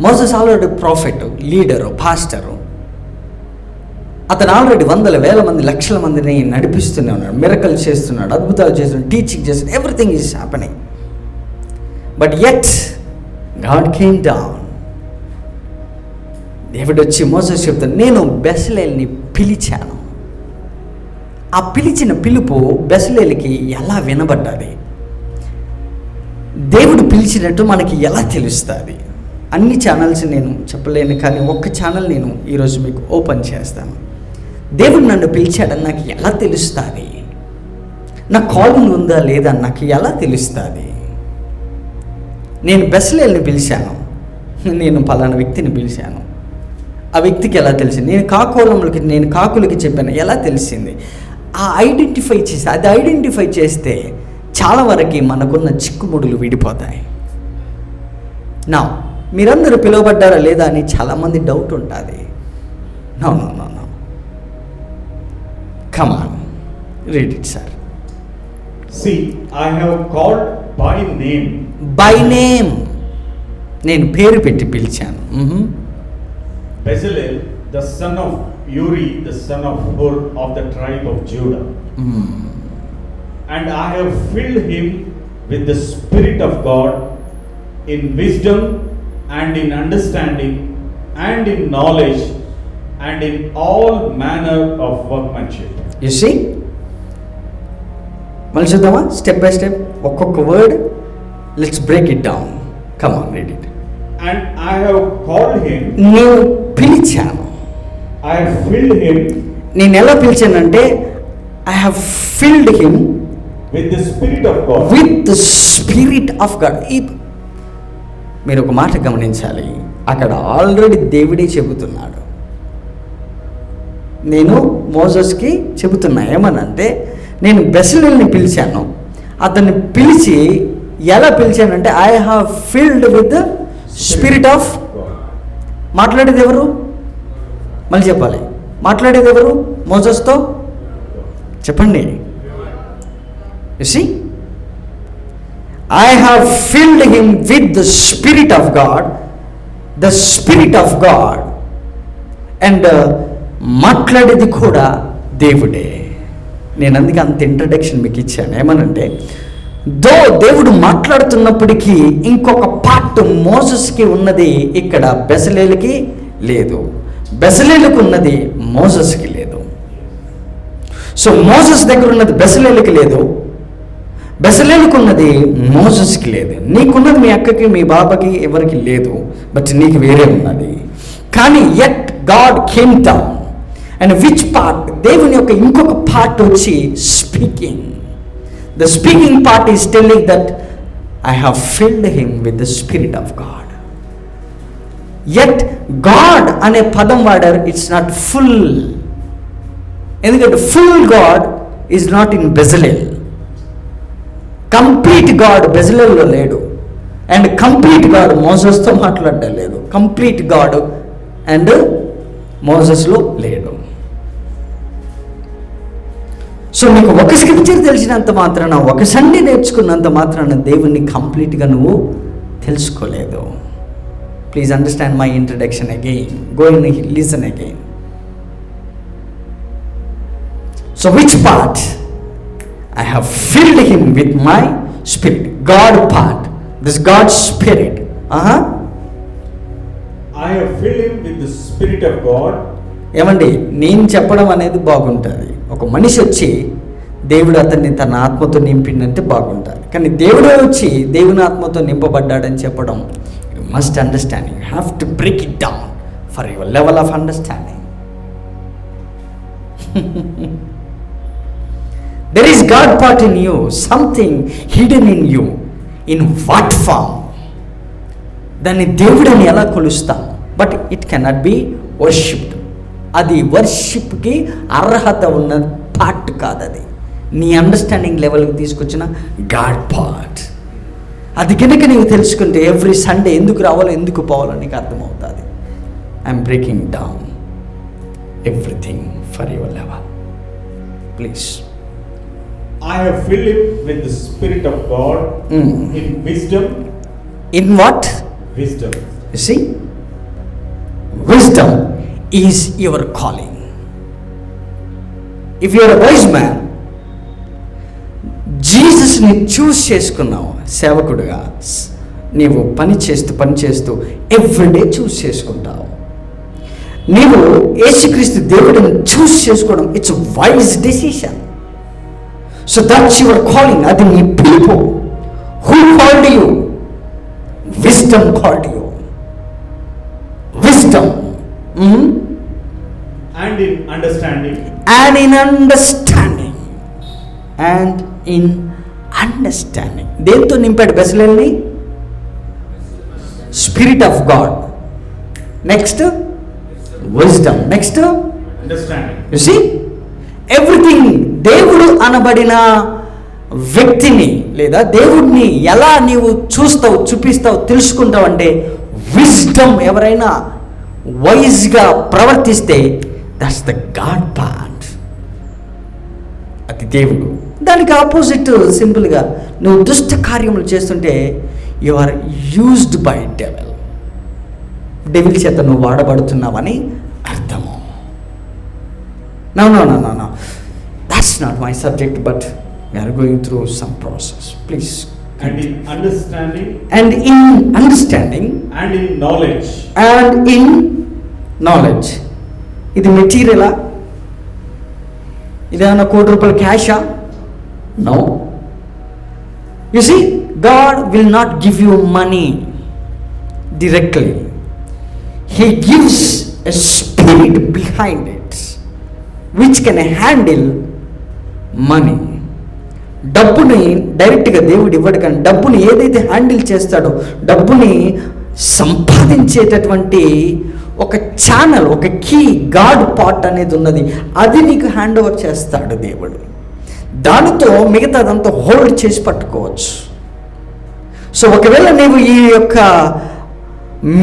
Moses already prophet, leader, pastor. అతను already వందల వేల మంది, లక్షల మందిని నడిపిస్తూనే ఉన్నాడు. మిరకల్ చేస్తున్నాడు, అద్భుతాలు చేస్తున్నాడు, టీచింగ్ చేస్తున్నాడు. Everything is happening. But yet God came down. దేవుడు వచ్చి మోసెస్ చెప్తాడు, నేను బెసలేల్ని పిలిచాను. ఆ పిలిచిన పిలుపు బెసలేల్కి ఎలా వినబడ్డది? దేవుడు పిలిచినట్టు మనకి ఎలా తెలుస్తుంది? అన్ని ఛానల్స్ నేను చెప్పలేను, కానీ ఒక్క ఛానల్ నేను ఈరోజు మీకు ఓపెన్ చేస్తాను. దేవుడు నన్ను పిలిచాడని నాకు ఎలా తెలుస్తుంది? నా కాలింగ్ ఉందా లేదా నాకు ఎలా తెలుస్తుంది? నేను బెసలేల్ని పిలిచాను, నేను పలానా వ్యక్తిని పిలిచాను, ఆ వ్యక్తికి ఎలా తెలిసింది? నేను కాకులకి చెప్పాను, ఎలా తెలిసింది? అది ఐడెంటిఫై చేస్తే చాలా వరకు మనకున్న చిక్కుముడులు విడిపోతాయి. నా మీరందరూ పిలువబడ్డారా లేదా అని చాలామంది డౌట్ ఉంటుంది. No no no no come on, read it sir. See, I have called by name. By name, నేను పేరు పెట్టి పిలిచాను. Bezalel, the son of Uri, the son of Hur, of the tribe of Judah. And I have filled him with the Spirit of God, in wisdom and in understanding and in knowledge and in all manner of workmanship. You see? మళ్ళీ చూద్దామా? Step by step, ఒక్కొక్క word. Let's break it down. Come on, read it. And I have called him. నేను పిలిచాను. I have filled him. నేను ఎలా పిలిచానంటే I have filled him with the Spirit of God. With the Spirit of God. మీరు ఒక మాట గమనించాలి, అక్కడ already దేవుడే చెబుతున్నాడు. నేను మోసెస్కి చెబుతున్నా ఏమనంటే, నేను బెసలేల్ని పిలిచాను. అతన్ని పిలిచి ఎలా పిలిచానంటే I have filled with the spirit of. మాట్లాడేది ఎవరు? మళ్ళీ చెప్పాలి, మాట్లాడేది ఎవరు మోసెస్తో? చెప్పండి. You see, I have filled him with the Spirit of God, the Spirit of God, and మాట్లాడేది కూడా దేవుడే. నేను అందుకే అంత ఇంట్రడక్షన్ మీకు ఇచ్చాను. ఏమనంటే, దేవుడు మాట్లాడుతున్నప్పటికీ ఇంకొక పార్ట్ మోసెస్కి ఉన్నది, ఇక్కడ బెసలేలుకి లేదు. బెసలేలుకు ఉన్నది, మోసెస్కి లేదు. సో మోసెస్ దగ్గర ఉన్నది బెసలేలుకి లేదు, బెసలేలుకు ఉన్నది మోసెస్కి లేదు. నీకున్నది మీ అక్కకి, మీ బాబాకి, ఎవరికి లేదు, బట్ నీకు వేరే ఉన్నది. కానీ yet God came down. And which part? దేవుని యొక్క ఇంకొక పార్ట్ వచ్చి speaking. The speaking part is telling that I have filled him with the spirit of God. Yet God అనే పదం వాడారు, ఇట్స్ నాట్ ఫుల్. ఎందుకంటే full God is not in Bezalel. Complete God బెసలేల్లో లేడు, అండ్ కంప్లీట్ గాడ్ మోసెస్తో మాట్లాడడం లేదు. Complete God and మోసెస్లో లేడు. So నీకు ఒక స్క్రిప్చర్ తెలిసినంత మాత్రాన, ఒక సండే నేర్చుకున్నంత మాత్రాన దేవుణ్ణి కంప్లీట్గా నువ్వు తెలుసుకోలేదు. Please understand my introduction again. Go and listen again. So which part? I have filled him with my spirit. God part, this God's spirit. I have filled him with the spirit of God. ఏమండి, నేను చెప్పడం అనేది బాగుంటుంది. ఒక మనిషి వచ్చి దేవుడు అతన్ని తన ఆత్మతో నింపిందంటే బాగుంటుంది. కానీ దేవుడే వచ్చి దేవుని ఆత్మతో నింపబడ్డాడని చెప్పడం, you must understand. You have to break it down for your level of understanding. There is God part in you, something hidden in you. In what form? దాన్ని దేవుడని ఎలా కొలుస్తాం? But it cannot be worshipped. అది వర్షిప్కి అర్హత ఉన్న part కాదు. అది నీ అండర్స్టాండింగ్ లెవెల్కి తీసుకొచ్చిన గాడ్ పార్ట్. అది కనుక నీవు తెలుసుకుంటే ఎవ్రీ సండే ఎందుకు రావాలో ఎందుకు పోవాలో నీకు అర్థమవుతుంది. I'm breaking down everything for your level. Please. I have filled him with the spirit of God in wisdom. In what? Wisdom. You see? Wisdom is your calling. If you are a wise man, జీసస్ని చూస్ చేసుకున్నావు సేవకుడుగా, నీవు పని చేస్తూ everyday చూస్ చేసుకుంటావు. నీవు యేసుక్రీస్తు దేవుడిని చూస్ చేసుకోవడం, it's wise decision. So that's your calling. అది నీ పిలుపు. Who called you? Wisdom called you. Wisdom. And in understanding. And in understanding. And in understanding. దేంతో నింపాడు బెసలేల్ని? Spirit of God. Next, wisdom. Next, understanding. You see? Everything. దేవుడు అనబడిన వ్యక్తిని లేదా దేవుడిని ఎలా నీవు చూస్తావు, చూపిస్తావు, తెలుసుకుంటావు అంటే విజ్డమ్. ఎవరైనా వైజ్గా ప్రవర్తిస్తే దట్స్ ద గాడ్ పార్ట్. అది దేవుడు. దానికి ఆపోజిట్ సింపుల్గా నువ్వు దుష్ట కార్యములు చేస్తుంటే you are used by devil. Devil చేత నువ్వు వాడబడుతున్నావని అర్థము. No. That's not my subject, but we are going through some process. Please. And in understanding. And in understanding. And in knowledge. And in knowledge. ఇది మెటీరియలా? ఇదేమన్నా ₹1 క్యాషా? No. You see, God will not give you money directly. He gives a spirit behind it, which can handle money. డబ్బుని డైరెక్ట్గా దేవుడు ఇవ్వడు, కానీ డబ్బుని ఏదైతే handle చేస్తాడో, డబ్బుని సంపాదించేటటువంటి ఒక ఛానల్, ఒక కీ, గాడ్ పార్ట్ అనేది ఉన్నది. అది నీకు హ్యాండ్ ఓవర్ చేస్తాడు దేవుడు. దానితో మిగతాదంతా హోల్డ్ చేసి పట్టుకోవచ్చు. సో ఒకవేళ నీవు ఈ యొక్క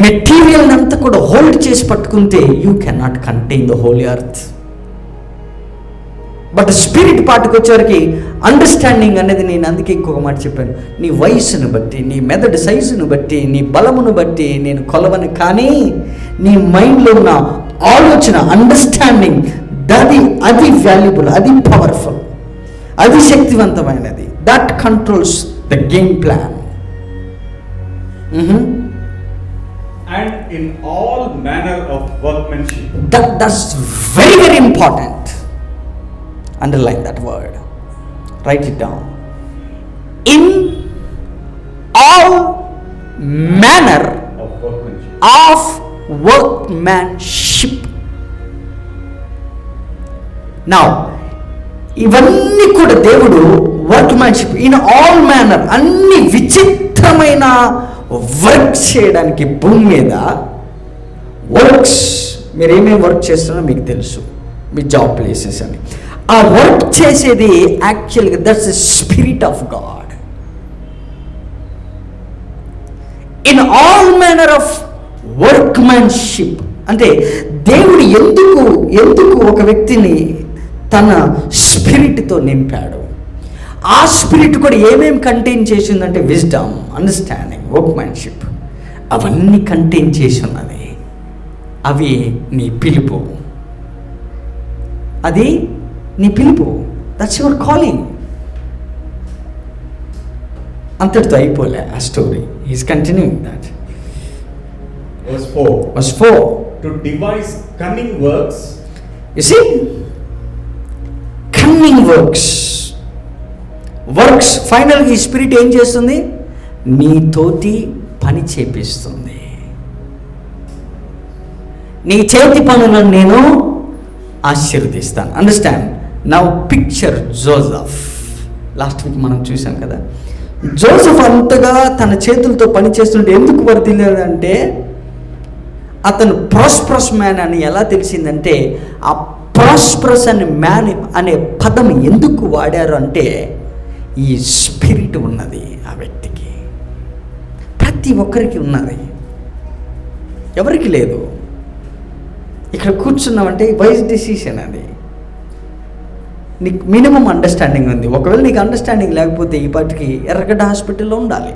మెటీరియల్ అంతా కూడా హోల్డ్ చేసి పట్టుకుంటే you cannot contain the holy earth. But spirit పార్ట్కి వచ్చేవరకు అండర్స్టాండింగ్ అనేది, నేను అందుకే ఇంకొక మాట చెప్పాను, నీ వయసును బట్టి, నీ మెదడు సైజును బట్టి, నీ బలమును బట్టి నేను కొలవను. కానీ నీ మైండ్లో ఉన్న ఆలోచన, అండర్స్టాండింగ్, అది వాల్యుబుల్, అది పవర్ఫుల్, అది శక్తివంతమైనది. That controls the game plan. And in all manner of workmanship. That's very, very important. Underline that word. Write it down. In all manner of workmanship. Now, ఇవన్నీ కూడా దేవుడు వర్క్మ్యాన్షిప్, ఇన్ ఆల్ మేనర్, అన్ని విచిత్రమైన work చేయడానికి భూమి మీద works. మీరు ఏమేమి వర్క్ చేస్తున్నారో మీకు తెలుసు, మీ జాబ్ ప్లేసెస్ అని. ఆ వర్క్ చేసేది యాక్చువల్గా that's the spirit of God. In all manner of workmanship అంటే దేవుడు ఎందుకు ఒక వ్యక్తిని తన స్పిరిట్తో నింపాడు. ఆ స్పిరిట్ కూడా ఏమేమి కంటైన్ చేసిందంటే విజ్డమ్, అండర్స్టాండింగ్, వర్క్మ్యాన్షిప్, అవన్నీ కంటైన్ చేసి ఉన్నది. అవి నీ పిలుపు, అది నీ పిలుపు. That's your calling. అంతటితో అయిపోలే ఆ story. He's continuing that. Verse 4. Verse 4. To devise cunning works. You see, cunning works. ఫైనల్గా ఈ స్పిరిట్ ఏం చేస్తుంది? నీతోటి పని చేపిస్తుంది. నీ చేతి పనులను నేను ఆశీర్వదిస్తాను. Understand now. Picture Joseph. Last week మనం చూసాం కదా, జోసెఫ్ అంతగా తన చేతులతో పని చేస్తుంటే ఎందుకు వర్ధిల్లేదంటే, అతను ప్రాస్పరస్ మ్యాన్ అని ఎలా తెలిసిందంటే, ఆ ప్రాస్పరస్ అనే మ్యాన్ అనే పదం ఎందుకు వాడారు అంటే, ఈ స్పిరిట్ ఉన్నది ఆ వ్యక్తికి. ప్రతి ఒక్కరికి ఉన్నది, ఎవరికి లేదు. ఇక్కడ కూర్చున్నామంటే వైజ్ డెసిషన్. అది నీకు మినిమం అండర్స్టాండింగ్ ఉంది. ఒకవేళ నీకు అండర్స్టాండింగ్ లేకపోతే ఈ పాటికి ఎర్రగడ్డ హాస్పిటల్లో ఉండాలి,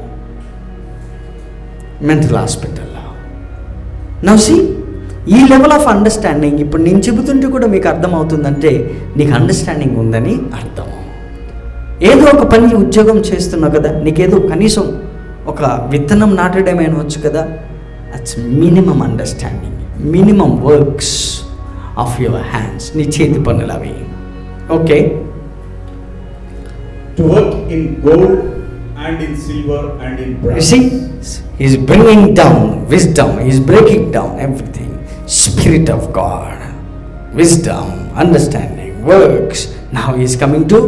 మెంటల్ హాస్పిటల్లో. నవ్సి ఈ లెవెల్ ఆఫ్ అండర్స్టాండింగ్ ఇప్పుడు నేను చెబుతుంటే కూడా మీకు అర్థమవుతుందంటే నీకు అండర్స్టాండింగ్ ఉందని అర్థం. ఏదో ఒక పని ఉద్యోగం చేస్తున్నావు కదా, నీకేదో కనీసం ఒక విత్తనం నాటడమేనా వచ్చు కదా, it's minimum understanding, minimum works of your hands. నీ చేతి పనులు అవి. Okay. To work in gold and in silver and in brass. You see, he's bringing down wisdom, he's breaking down everything. Spirit of God, wisdom, understanding, works. Now he is coming to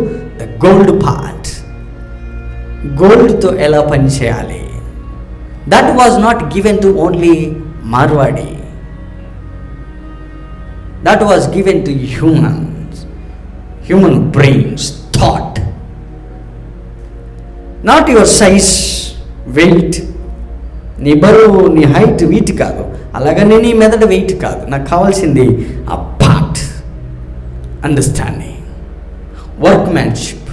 the gold part. Gold to ఎలా పని చేయాలి. That was not given to only Marwadi. That was given to human brains, thought. Not your size, weight, నీ బరువు, నీ height, వీటి కాదు. అలాగనే నీ మెదడు వెయిట్ కాదు. నాకు కావాల్సింది ఆ పార్ట్, అండర్స్టాండింగ్, వర్క్మ్యాన్షిప్.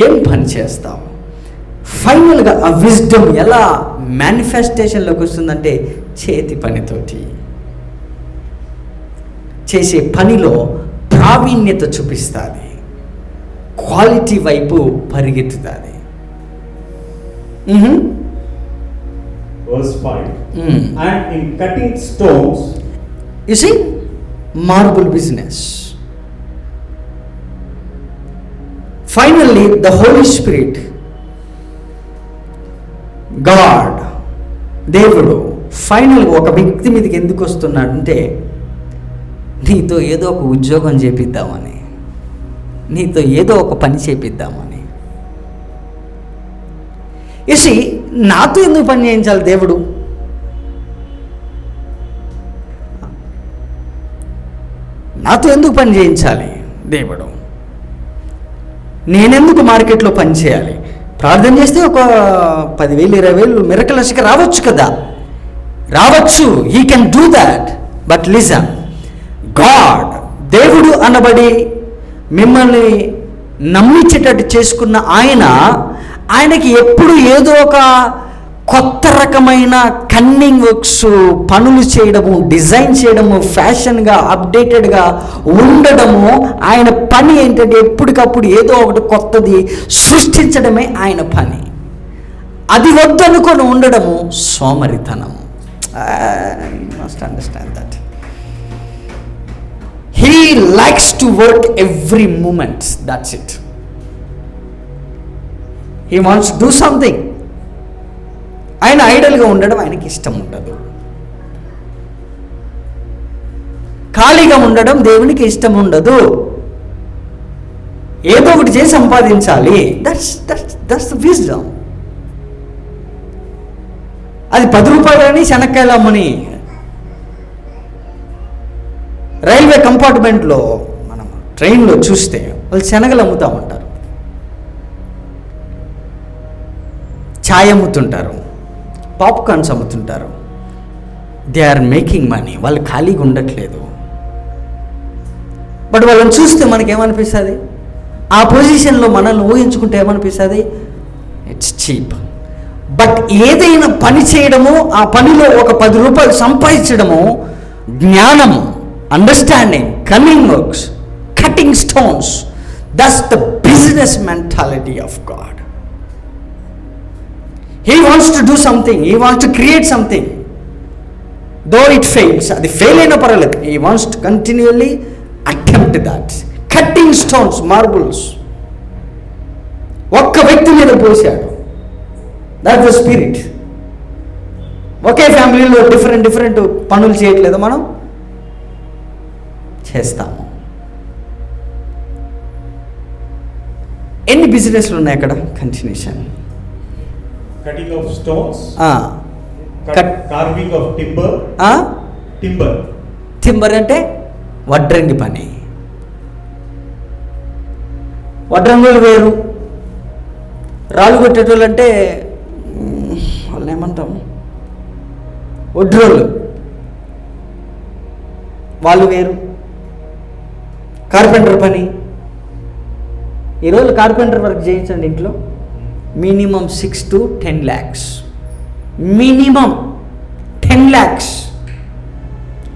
ఏం పని చేస్తావు? ఫైనల్గా ఆ విజ్డమ్ ఎలా మేనిఫెస్టేషన్లోకి వస్తుందంటే చేతి పనితోటి చేసే పనిలో ప్రావీణ్యత చూపిస్తుంది, క్వాలిటీ వైపు పరిగెత్తుతుంది. Verse 5. And in cutting stones. You see, marble business. Finally, the Holy Spirit, God, దేవుడు ఫైనల్గా ఒక వ్యక్తి మీదకి ఎందుకు వస్తున్నాడంటే, నీతో ఏదో ఒక ఉద్యోగం చేపిద్దామని, నీతో ఏదో ఒక పని చేపిద్దామని. యసి నాతో ఎందుకు పని చేయించాలి దేవుడు? నాతో ఎందుకు పని చేయించాలి దేవుడు? నేనెందుకు మార్కెట్లో పని చేయాలి? ప్రార్థన చేస్తే ఒక 10,000 20,000 మిరకలసిక రావచ్చు కదా, రావచ్చు. He can do that. But listen, God, దేవుడు అనబడి మిమ్మల్ని నమ్మించేటట్టు చేసుకున్న ఆయనకి ఎప్పుడు ఏదో ఒక కొత్త రకమైన కన్నింగ్ వర్క్స్, పనులు చేయడము, డిజైన్ చేయడము, ఫ్యాషన్గా అప్డేటెడ్గా ఉండడము. ఆయన పని ఏంటంటే ఎప్పటికప్పుడు ఏదో ఒకటి కొత్తది సృష్టించడమే ఆయన పని. అది వద్దనుకొని ఉండడము సోమరితనము. Must understand that. He likes to work every moment. That's it. He wants to do something. ఆయన ఐడల్గా ఉండడం ఆయనకి ఇష్టం ఉండదు. ఖాళీగా ఉండడం దేవునికి ఇష్టం ఉండదు. ఏదో ఒకటి చేసి సంపాదించాలి. That's the wisdom. అది 10 రూపాయలని శనక్కాయలు అమ్మని రైల్వే కంపార్ట్మెంట్లో మనం ట్రైన్లో చూస్తే వాళ్ళు శనగలు అమ్ముతామంటారు, ఛాయ్ అమ్ముతుంటారు, పాప్కార్న్స్ అమ్ముతుంటారు. They are making money. వాళ్ళు ఖాళీగా ఉండట్లేదు. బట్ వాళ్ళని చూస్తే మనకేమనిపిస్తుంది? ఆ పొజిషన్లో మనల్ని ఊహించుకుంటే ఏమనిపిస్తుంది? It's cheap. బట్ ఏదైనా పని చేయడము, ఆ పనిలో ఒక 10 రూపాయలు సంపాదించడము, జ్ఞానము, understanding, cunning works, cutting stones, that's the business mentality of God. He wants to do something. He wants to create something. Though it fails, అది ఫెయిల్ అయినా పర్వాలేదు. He wants to continually attempt that. Cutting stones, marbles. ఒక్క వ్యక్తి మీద పోసాడు. That's the spirit. ఒకే ఫ్యామిలీలో different పనులు చేయట్లేదు, మనం చేస్తాము. ఎన్ని బిజినెస్లు ఉన్నాయి అక్కడ? Continuation. Cutting of stones, carving of timber అంటే వడ్రంగి పని. వడ్రంగులు వేరు, రాళ్ళు కొట్టేటోళ్ళు అంటే వాళ్ళని ఏమంటాం, వడ్రోళ్ళు, వాళ్ళు వేరు. కార్పెంటర్ పని, ఈరోజు కార్పెంటర్ వర్క్ చేయించండి ఇంట్లో, minimum 6 to 10 lakhs. Minimum 10 lakhs.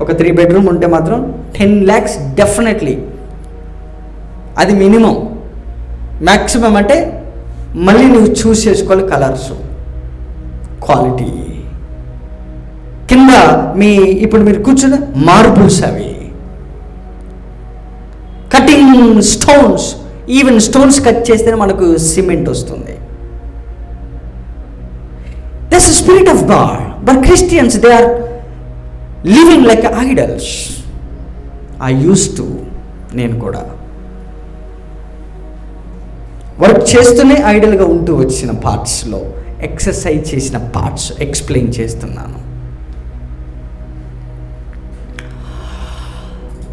ఒక 3 bedroom ఉంటే మాత్రం 10 lakhs డెఫినెట్లీ. అది మినిమం. మ్యాక్సిమం అంటే మళ్ళీ నువ్వు చూస్ చేసుకోవాలి కలర్స్, క్వాలిటీ. కింద ఇప్పుడు మీరు కూర్చున్న మార్బుల్స్, అవి cutting stones. Even stones cut చేస్తేనే మనకు సిమెంట్ వస్తుంది. That's the spirit of God. But Christians, they are living like idols. I use to, నేను కూడా వర్క్ చేస్తూనే ఐడల్గా ఉంటూ వచ్చిన పార్ట్స్లో ఎక్సర్సైజ్ చేసిన పార్ట్స్ ఎక్స్ప్లెయిన్ చేస్తున్నాను.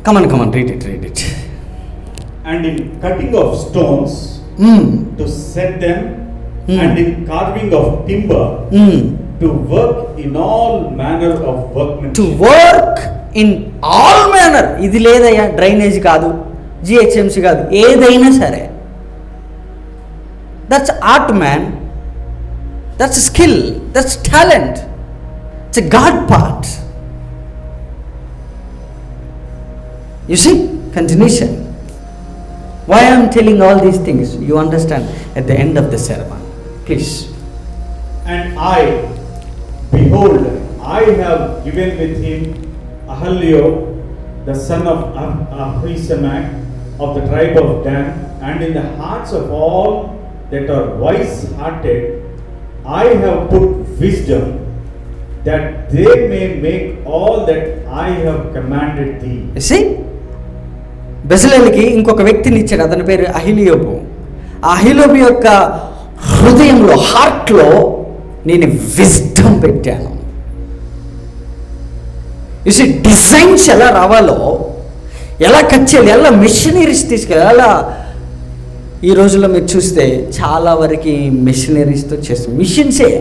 Come on, read it. And in cutting of stones, to set them, and in carving of timber, to work in all manner of workmanship. To work in all manner. ఇది లేదయ్యా, drainage కాదు, GHMC కాదు, ఏదైనా సరే. That's art, man. That's skill. That's talent. It's a God part. You see, continuation. Why I am telling all these things, you understand at the end of the sermon. Please. And behold, I have given with him Ahaliab, the son of Ahisamach, of the tribe of Dan, and in the hearts of all that are wise-hearted, I have put wisdom, that they may make all that I have commanded thee. You see? బెసలేలుకి ఇంకొక వ్యక్తిని ఇచ్చాడు, అతని పేరు అహిలియోబు. ఆ అహిలియోబు యొక్క హృదయంలో, హార్ట్లో నేను విజ్డమ్ పెట్టాను. చూసి డిజైన్స్ ఎలా రావాలో, ఎలా కట్ చేయాలి, ఎలా మెషినరీస్ తీసుకెళ్ళాలి. ఎలా ఈ రోజుల్లో మీరు చూస్తే చాలా వరకు మెషినరీస్తో చేస్తాం, మిషన్సే.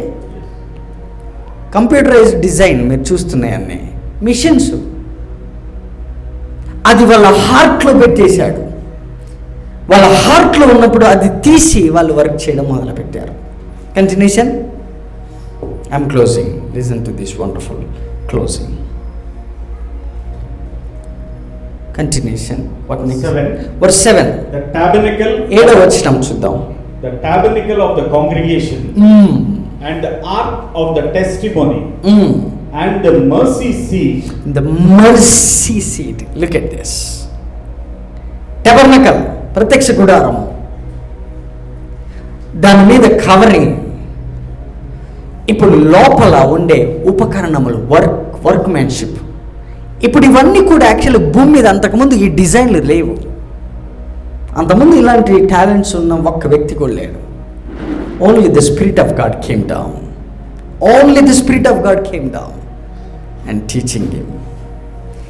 కంప్యూటరైజ్డ్ డిజైన్ మీరు చూస్తున్నాయన్నీ మిషన్స్. అది వాళ్ళ హార్ట్లో పెట్టేశాడు. వాళ్ళ హార్ట్లో ఉన్నప్పుడు అది తీసి వాళ్ళు వర్క్ చేయడం మొదలుపెట్టారు. Continuation. I'm closing. Listen to this wonderful closing. Continuation. Verse 7. The tabernacle. 7వ వచనం చూద్దాం. The tabernacle of the congregation, and the ark of the testimony, and the mercy seat. The mercy seat. Look at this. Tabernacle, ప్రత్యక్ష గుడారం, దాని మీద covering. ఇప్పుడు లోపల ఉండే ఉపకరణములు, వర్క్మెన్షిప్. ఇప్పుడు ఇవన్నీ కూడా యాక్చువల్లీ భూమి మీద అంతకుముందు ఈ డిజైన్లు లేవు. అంతకుముందు ఇలాంటి టాలెంట్స్ ఉన్న ఒక్క వ్యక్తి కూడా లేడు. Only the spirit of God came down. Only the spirit of God came down and teaching him.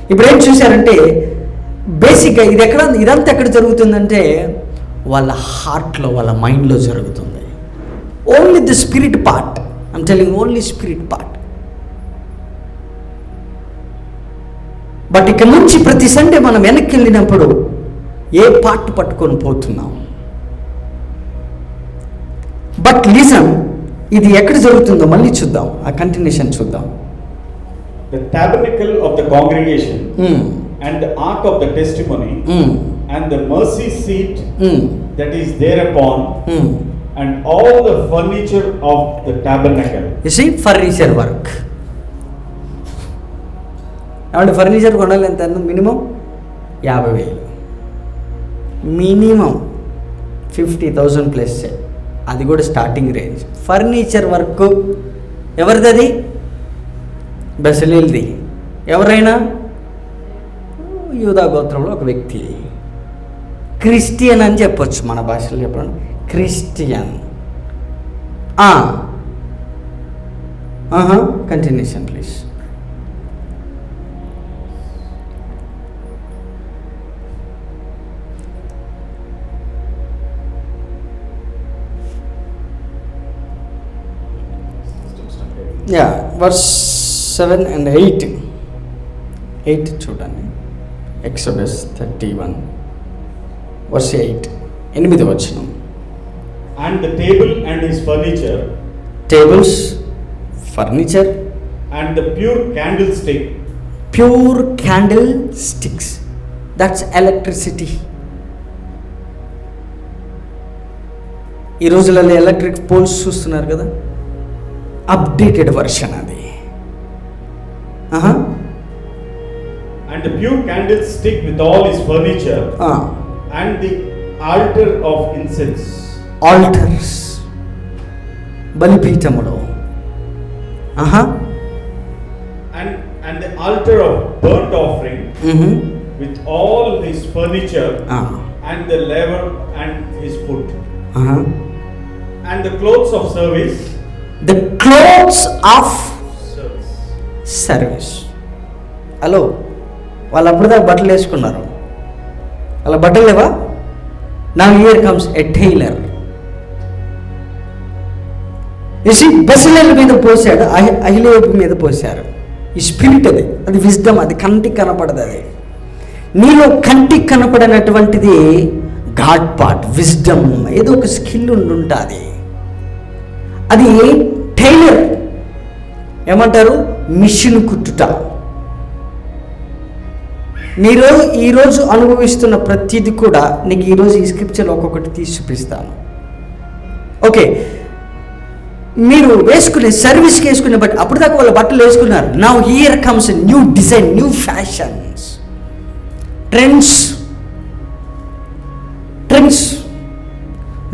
ఇప్పుడు ఏం చూశారంటే బేసిక్గా ఇదంతా ఎక్కడ జరుగుతుందంటే వాళ్ళ హార్ట్లో, వాళ్ళ మైండ్లో జరుగుతుంది. Only the spirit part. I'm telling only spirit part. But ఇక నుంచి ప్రతి సండే మనం వెనక్కి వెళ్ళినప్పుడు ఏ పార్ట్ పట్టుకొని పోతున్నాం. బట్ లిసన్, ఇది ఎక్కడ జరుగుతుందో మళ్ళీ చూద్దాం, ఆ కంటిన్యూషన్ చూద్దాం. The tabernacle of the congregation, and the ark of the testimony, and the mercy seat that is thereupon, and all the furniture of the tabernacle. You see, furniture work. కాబట్టి furniture కొనాలి ఎంత minimum 50,000, minimum 50,000 plus, అది కూడా starting range. Furniture work ఎవరిది? అది బెసలేల్ది. ఎవరైనా యూదా గోత్రంలో ఒక వ్యక్తి, క్రిస్టియన్ అని చెప్పొచ్చు, మన భాషలో చెప్పండి, Christian. Continuation please. Verse 7 and 8 చూడండి. ఎక్సోడస్ 31 verse 8, 8వ వచనం. And the table and his furniture, tables, furniture, and the pure candlesticks, that's electricity. ఈ రోజులలో ఎలక్ట్రిక్ పోల్స్ చూస్తున్నారు కదా, అప్డేటెడ్ వర్షన్ అది. And the pure candlestick with all his furniture, and the altar of incense. Altars, బలిపీఠములో. And the altar of burnt offering, with all his furniture, and the laver and his food, and the clothes of service. The clothes of service. Hello, వాళ్ళు అప్పుడుదాకా బట్టలు వేసుకున్నారు, వాళ్ళ బట్టలు లేవా? Now here comes a tailor. You see, బెసలేల్ మీద పోసాడు, అహిలేబు మీద పోసారు. ఈ spirit అది విజ్డమ్, అది కంటికి కనపడదు. అది నీలో కంటికి కనపడినటువంటిది గాడ్ పార్ట్, విజ్డమ్, ఏదో ఒక స్కిల్ ఉంటుంది. అది టైలర్ ఏమంటారు? మిషన్ కుట్టుట. మీరు ఈరోజు అనుభవిస్తున్న ప్రతిదీ కూడా నీకు ఈరోజు ఈ స్క్రిప్చర్లో ఒక్కొక్కటి తీసి చూపిస్తాను. ఓకే, మీరు వేసుకునే సర్వీస్కి వేసుకునే బట్ అప్పుడు దాకా వాళ్ళ బట్టలు వేసుకున్నారు. Now here comes new design, new fashions, trends,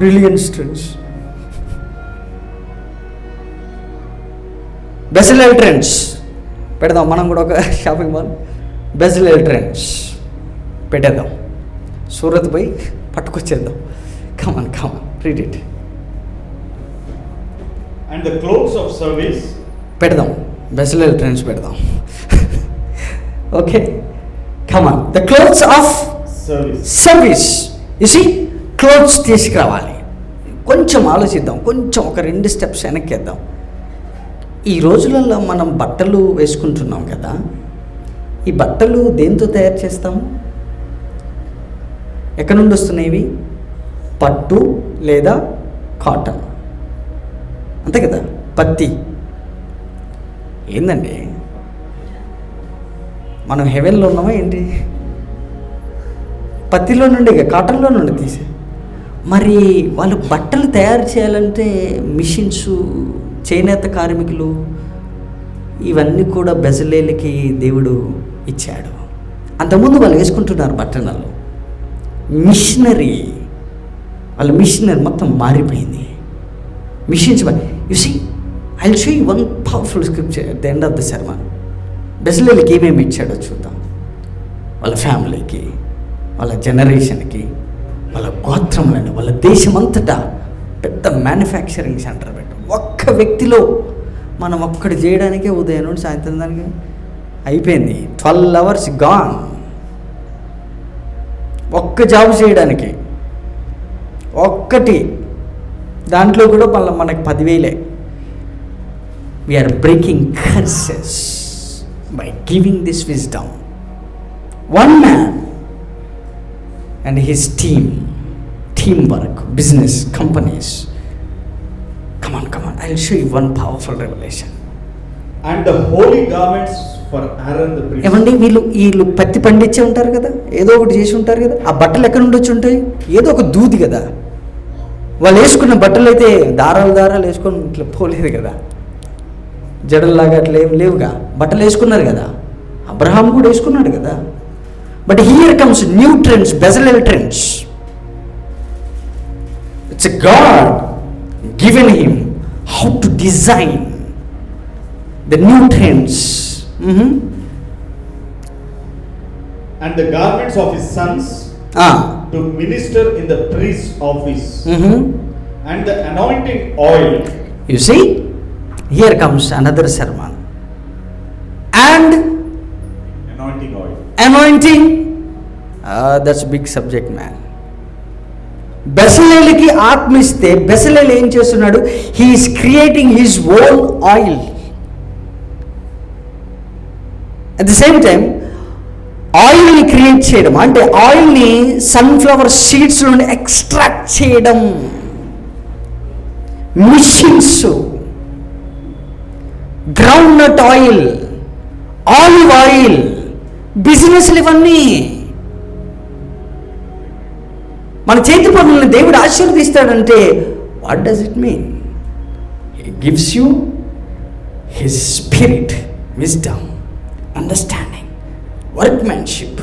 Reliance trends, Bezalel trends పెడదాం. మనం కూడా ఒక షాపింగ్ మాల్ బెసలేల్ ట్రెండ్స్ పెట్టేద్దాం, సూరత్ పోయి పట్టుకొచ్చేద్దాం. Come on read it. And the clothes of service, పెడదాం, బెసలేల్ ట్రెండ్స్ పెడదాం. Okay, come on. The clothes of service. You see, clothes తీసుకురావాలి. కొంచెం ఆలోచిద్దాం, కొంచెం ఒక 2 స్టెప్స్ వెనక్కేద్దాం. ఈ రోజులలో మనం బట్టలు వేసుకుంటున్నాం కదా, ఈ బట్టలు దేంతో తయారు చేస్తాము? ఎక్కడి నుండి వస్తున్నాయి? పట్టు లేదా కాటన్, అంతే కదా. పత్తి ఏందండి, మనం హెవెన్లో ఉన్నామా ఏంటి? పత్తిలో నుండి, కాటన్లో నుండి తీసే. మరి వాళ్ళు బట్టలు తయారు చేయాలంటే మిషన్స్, చేనేత కార్మికులు, ఇవన్నీ కూడా బెసలేలకి దేవుడు ఇచ్చాడు. అంతకుముందు వాళ్ళు వేసుకుంటున్నారు బట్టలు. మిషనరీ, వాళ్ళ మిషనరీ మొత్తం మారిపోయింది. Machines. You see, I will show you one powerful scripture at the end of the sermon. బెసలేలకి ఏమేమి ఇచ్చాడో చూద్దాం. వాళ్ళ ఫ్యామిలీకి, వాళ్ళ జనరేషన్కి, వాళ్ళ గోత్రంలోని, వాళ్ళ దేశం అంతటా పెద్ద మ్యానుఫ్యాక్చరింగ్ సెంటర్ పెట్టు. ఒక్క వ్యక్తిలో మనం ఒక్కటి చేయడానికే ఉదయం నుండి సాయంత్రం దానికి అయిపోయింది. 12 hours గాన్. ఒక్క జాబ్ చేయడానికి ఒక్కటి, దాంట్లో కూడా మళ్ళీ మనకి 10,000. We are breaking curses by giving this wisdom. One man and his team work, business, companies. Come on, I'll show you one powerful revelation. And the holy garments for Aaron the priest. ఏమండి, వీళ్ళు పత్తి పండించే ఉంటారు కదా, ఏదో ఒకటి చేసి ఉంటారు కదా. ఆ బట్టలు ఎక్కడి నుండి వచ్చి ఉంటాయి? ఏదో ఒక దూది కదా. వాళ్ళు వేసుకున్న బట్టలు అయితే దారాలు దారాలు వేసుకొని ఇట్లా పోలేదు కదా, జడల్లాగా అట్లా ఏం లేవుగా, బట్టలు వేసుకున్నారు కదా. అబ్రహాం కూడా వేసుకున్నాడు కదా. But here comes new trends, Bezalel trends. It's God given him how to design the new trends. And the garments of his sons to minister in the priest's office. And the anointing oil. You see, here comes another sermon. And anointing oil. Anointing, that's a big subject, man. బెసలేలుకి ఆత్మ ఇస్తే Bezalel ఏం చేస్తున్నాడు? He is creating his own oil. At the same time ఆయిల్ని create చేయడం అంటే ఆయిల్ని sunflower seeds నుండి ఎక్స్ట్రాక్ట్ చేయడం, machines, groundnut oil, olive oil, బిజినెస్లు ఇవన్నీ. మన చేతి పనులను దేవుడు ఆశీర్వదిస్తాడంటే what does it mean? He gives you his spirit, wisdom, understanding, workmanship.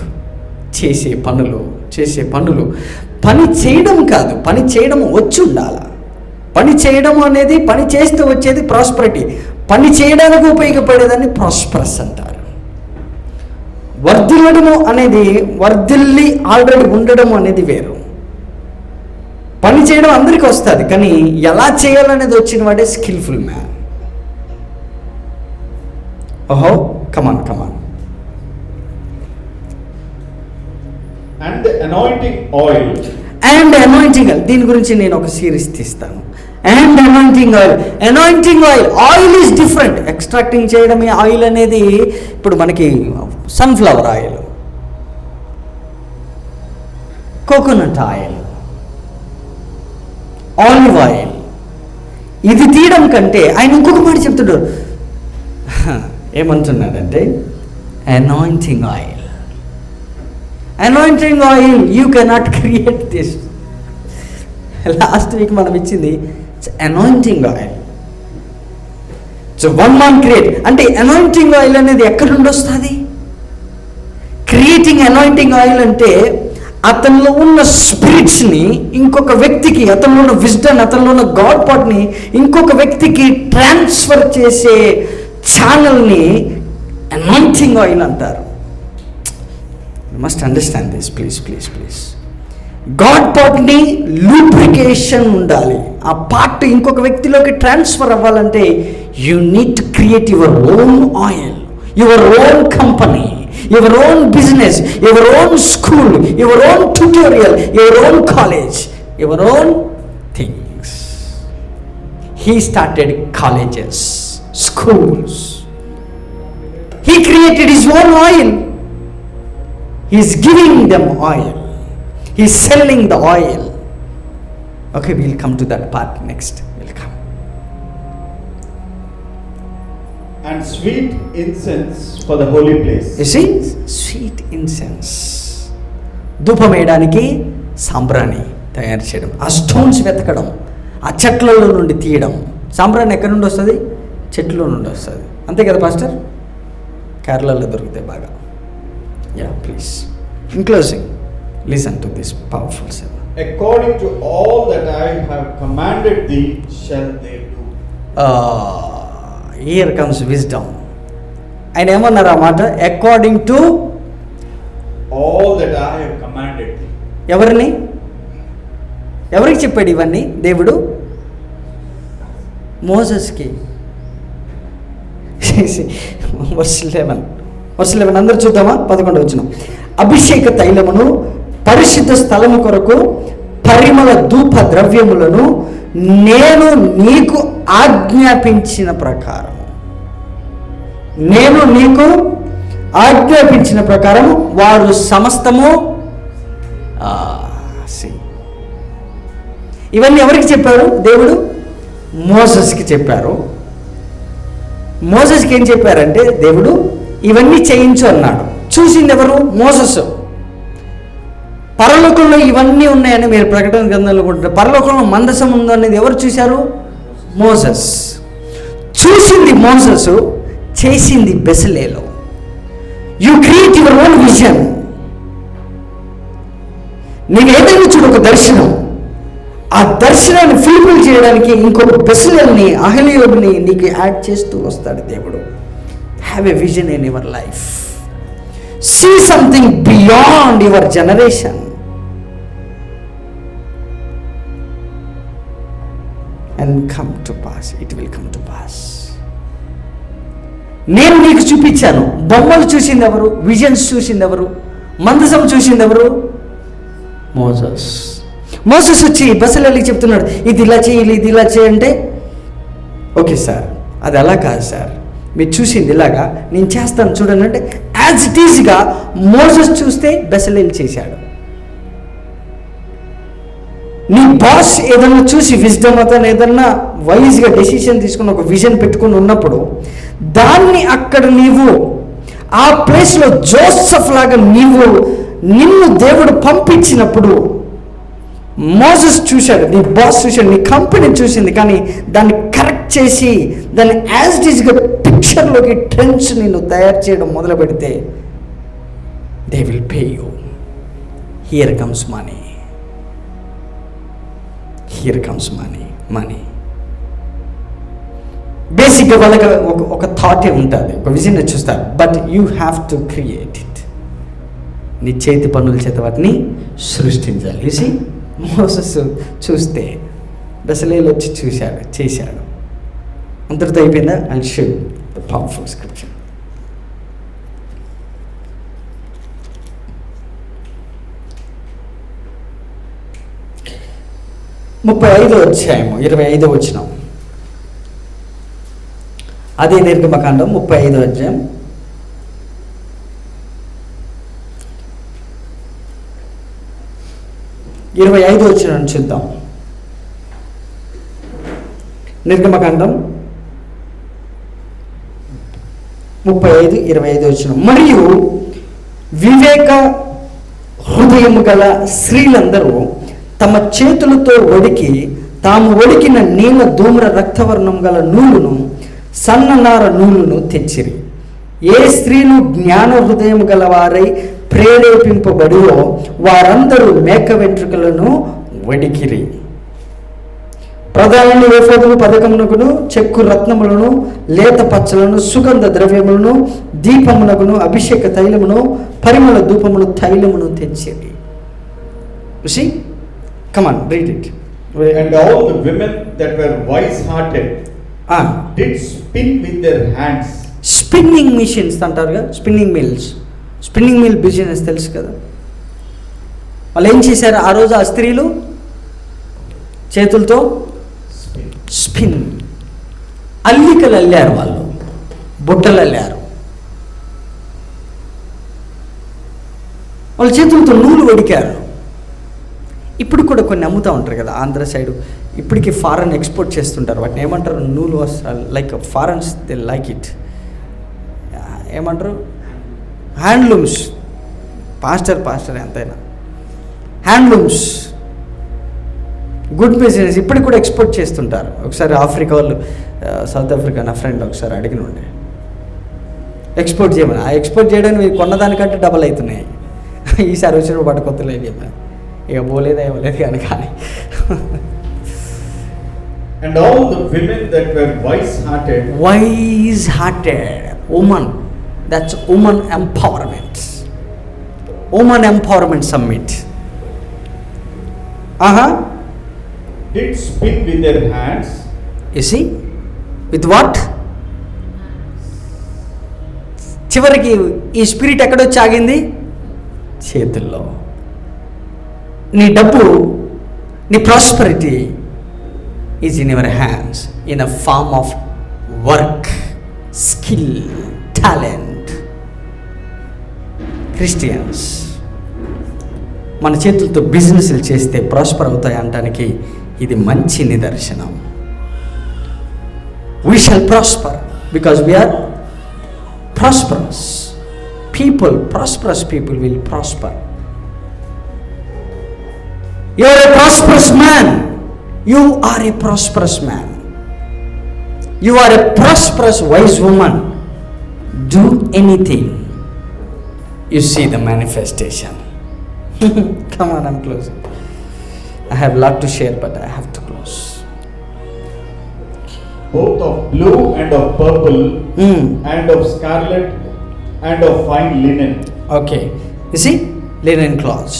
చేసే పనులు పని చేయడం కాదు, పని చేయడం వచ్చి ఉండాలి. పని చేయడం అనేది పని చేస్తూ వచ్చేది ప్రాస్పరిటీ. పని చేయడానికి ఉపయోగపడేదాన్ని ప్రాస్పరస్ అంటారు. వర్ధిల్లడము అనేది, వర్ధిల్లి ఆల్రెడీ ఉండడం అనేది వేరు. పని చేయడం అందరికీ వస్తుంది, కానీ ఎలా చేయాలనేది వచ్చిన వాడే స్కిల్ఫుల్ మ్యాన్. ఓహో, కమాన్. And the anointing oil. దీని గురించి నేను ఒక సిరీస్ తీస్తాను. And anointing oil is different. Extracting చేయడమే ఆయిల్ అనేది. ఇప్పుడు మనకి sunflower oil, coconut oil, olive oil, ఇది తీయడం కంటే ఆయన ఇంకొక మాట చెప్తున్నాడు. ఏమంటున్నాడంటే anointing oil, you cannot create this. Last week మనం ఇచ్చింది anointing oil. So one man create అంటే anointing oil అనేది ఎక్కడి నుండి వస్తుంది? క్రియేటింగ్ anointing oil అంటే అతనిలో ఉన్న స్పిరిట్స్ని ఇంకొక వ్యక్తికి, అతనిలో ఉన్న విజ్డమ్, అతనిలో ఉన్న గాడ్ పార్ట్ని ఇంకొక వ్యక్తికి ట్రాన్స్ఫర్ చేసే ఛానల్ని anointing oil అంటారు. You must understand this, please. God పార్ట్ని లూబ్రికేషన్ ఉండాలి. ఆ పార్ట్ ఇంకొక వ్యక్తిలోకి ట్రాన్స్ఫర్ అవ్వాలంటే you need to create your own oil, your own company, your own business, your own school, your own tutorial, your own college, your own things. He started colleges, schools. He created his own oil. He is giving them oil. He is selling the oil. Okay, we will come to that part next. We'll come. And sweet incense for the holy place. You see, sweet incense. ధూపం వేయడానికి సాంబ్రాణి తయారు చేయడం, ఆ stones వెతకడం, ఆ చెట్లలో నుండి తీయడం. సాంబ్రాణి ఎక్కడి నుండి వస్తుంది? చెట్లో నుండి వస్తుంది. అంతే కదా పాస్టర్? కేరళలో దొరుకుతాయి బాగా. Yeah, please. In closing, listen to this powerful sermon. According to all that I have commanded thee, shall they do. Here comes wisdom. ఆయన ఏమన్నారు ఆ మాట? According to all that I have commanded thee. ఎవరికి చెప్పాడు ఇవన్నీ దేవుడు? మోసెస్కి. Verse 11 అందరూ చూద్దామా? 11 వచనం. అభిషేక తైలమును, పరిశుద్ధ స్థలము కొరకు పరిమళ ధూప ద్రవ్యములను నేను నీకు ఆజ్ఞాపించిన ప్రకారము వారు సమస్తము. ఇవన్నీ ఎవరికి చెప్పారు దేవుడు? మోసెస్కి చెప్పారు. మోసెస్కి ఏం చెప్పారంటే దేవుడు ఇవన్నీ చేయించు అన్నాడు. చూసింది ఎవరు? మోసెస్. పరలోకంలో ఇవన్నీ ఉన్నాయని మీరు ప్రకటన గ్రంథంలో కొంటారు. పరలోకంలో మందసం ఉందనేది ఎవరు చూశారు? మోసెస్. చూసింది మోసెస్, చేసింది Bezalel. You create your own vision. నేను ఏదైనా చూడు ఒక దర్శనం, ఆ దర్శనాన్ని ఫుల్ఫిల్ చేయడానికి ఇంకొక బెసలేల్ని, అహలీయోబుని నీకు యాడ్ చేస్తూ వస్తాడు దేవుడు. Have a vision in your life. See something beyond your generation and come to pass. It will come to pass. నేను నీకు చూపించాను. బొమ్మలు చూసింది ఎవరు? విజన్స్ చూసింది ఎవరు? మందసం చూసింది ఎవరు? మోసెస్. మోసెస్ వచ్చి బెసలేలుకి చెప్తున్నాడు, ఇది ఇలా చేయాలి, ఇది ఇలా చేయంటే, ఓకే సార్ అది అలా కాదు సార్, మీరు చూసింది ఇలాగా, నేను చేస్తాను చూడండి అంటే యాజ్ ఇట్ ఈజ్గా మోసెస్ చూస్తే బెసలేలు చేశాడు. నీ బాస్ ఏదన్నా చూసి విజ్డమ్ అతను ఏదన్నా వైజ్గా డెసిషన్ తీసుకుని ఒక విజన్ పెట్టుకుని ఉన్నప్పుడు దాన్ని అక్కడ నీవు ఆ ప్లేస్లో జోసెఫ్ లాగా నిన్ను దేవుడు పంపించినప్పుడు మోసెస్ చూశాడు, నీ బాస్ చూశాడు, నీ కంపెనీ చూసింది, కానీ దాన్ని కరెక్ట్ చేసి దాన్ని యాజ్ ఇట్ ఈజ్గా పిక్చర్లోకి ట్రెండ్స్ నిన్ను తయారు చేయడం మొదలు పెడితే they will pay you. Here comes money. Here comes money. బేసిక్గా వాళ్ళకి ఒక థాటే ఉంటుంది, ఒక విజన్ చూస్తారు, but you have to create it. నీ చేతి పనుల చేత వాటిని సృష్టించాలి. చూసి మోసెస్ చూస్తే బెసలేలు వచ్చి చూశాడు, చేశాడు. అంతటితో అయిపోయిందా? I'll show the powerful scripture. ముప్పై 35వ అధ్యాయము 25వ వచనం. అదే నిర్గమకాండం 35వ అధ్యాయం 25వ వచనం చూద్దాం. నిర్గమకాండం 35:25 వచనం. మరియు వివేక హృదయము గల స్త్రీలందరూ తమ చేతులతో వడికి తాము వడికిన నీల ధూమ్ర రక్తవర్ణం గల నూలును సన్ననార నూలును తెచ్చిరి. ఏ స్త్రీలు జ్ఞాన హృదయం గలవారై ప్రేరేపింపబడియో వారందరూ మేక వెంట్రుకలను వడికిరి. ప్రధాన ఏఫోదులు పథకమునకును చెక్కు రత్నములను లేత పచ్చలను సుగంధ ద్రవ్యములను దీపమునకును అభిషేక తైలమును పరిమళ ధూపమును తైలమును తెచ్చిరి. See? Come on, read it. And all the women that were wise-hearted did spin with their hands. Spinning machines అంటారుగా, స్పిన్నింగ్ మిల్ బిజినెస్ తెలుసు కదా. వాళ్ళు ఏం చేశారు ఆ రోజు? ఆ స్త్రీలు చేతులతో స్పిన్, అల్లికలు అల్లారు, వాళ్ళు బుట్టలు అల్లారు, వాళ్ళ చేతులతో నూలు వడికారు. ఇప్పుడు కూడా కొన్ని అమ్ముతూ ఉంటారు కదా ఆంధ్ర సైడు, ఇప్పటికీ ఫారెన్ ఎక్స్పోర్ట్ చేస్తుంటారు. వాటిని ఏమంటారు? నూలు వస్త్రాలు. Like foreigners they like it. ఏమంటారు? హ్యాండ్లూమ్స్. పాస్టర్ ఎంతైనా హ్యాండ్లూమ్స్, గుడ్ బిజినెస్. ఇప్పటికి కూడా ఎక్స్పోర్ట్ చేస్తుంటారు. ఒకసారి ఆఫ్రికా వాళ్ళు, సౌత్ ఆఫ్రికా నా ఫ్రెండ్ ఒకసారి అడిగిన ఉండే ఎక్స్పోర్ట్ చేయమని. ఆ ఎక్స్పోర్ట్ చేయడానికి మీరు కొన్నదానికంటే డబల్ అవుతున్నాయి. ఈసారి వచ్చినప్పుడు పట్టుకొత్తలేదు చెప్పాను. ఇక పోలేదా ఇవ్వలేదు కానీ. And all the women that were wise-hearted woman, that's woman empowerment summit. did spin with their hands. You see, with what? చివరికి ఈ స్పిరిట్ ఎక్కడొచ్చి ఆగింది? చేతుల్లో. నీ డబ్బు, నీ prosperity is in your hands in a form of work, skill, talent. Christians మన చేతులతో బిజినెస్లు చేస్తే ప్రాస్పర్ అవుతాయి అనడానికి ఇది మంచి నిదర్శనం. We shall prosper because we are prosperous people. Prosperous people will prosper. You are a prosperous man. You are a prosperous man. You are a prosperous wise woman. Do anything, you see the manifestation. Come on, I'm closing. I have a lot to share, but I have to close. Both of blue and of purple, and of scarlet and of fine linen. Okay, you see, linen cloths.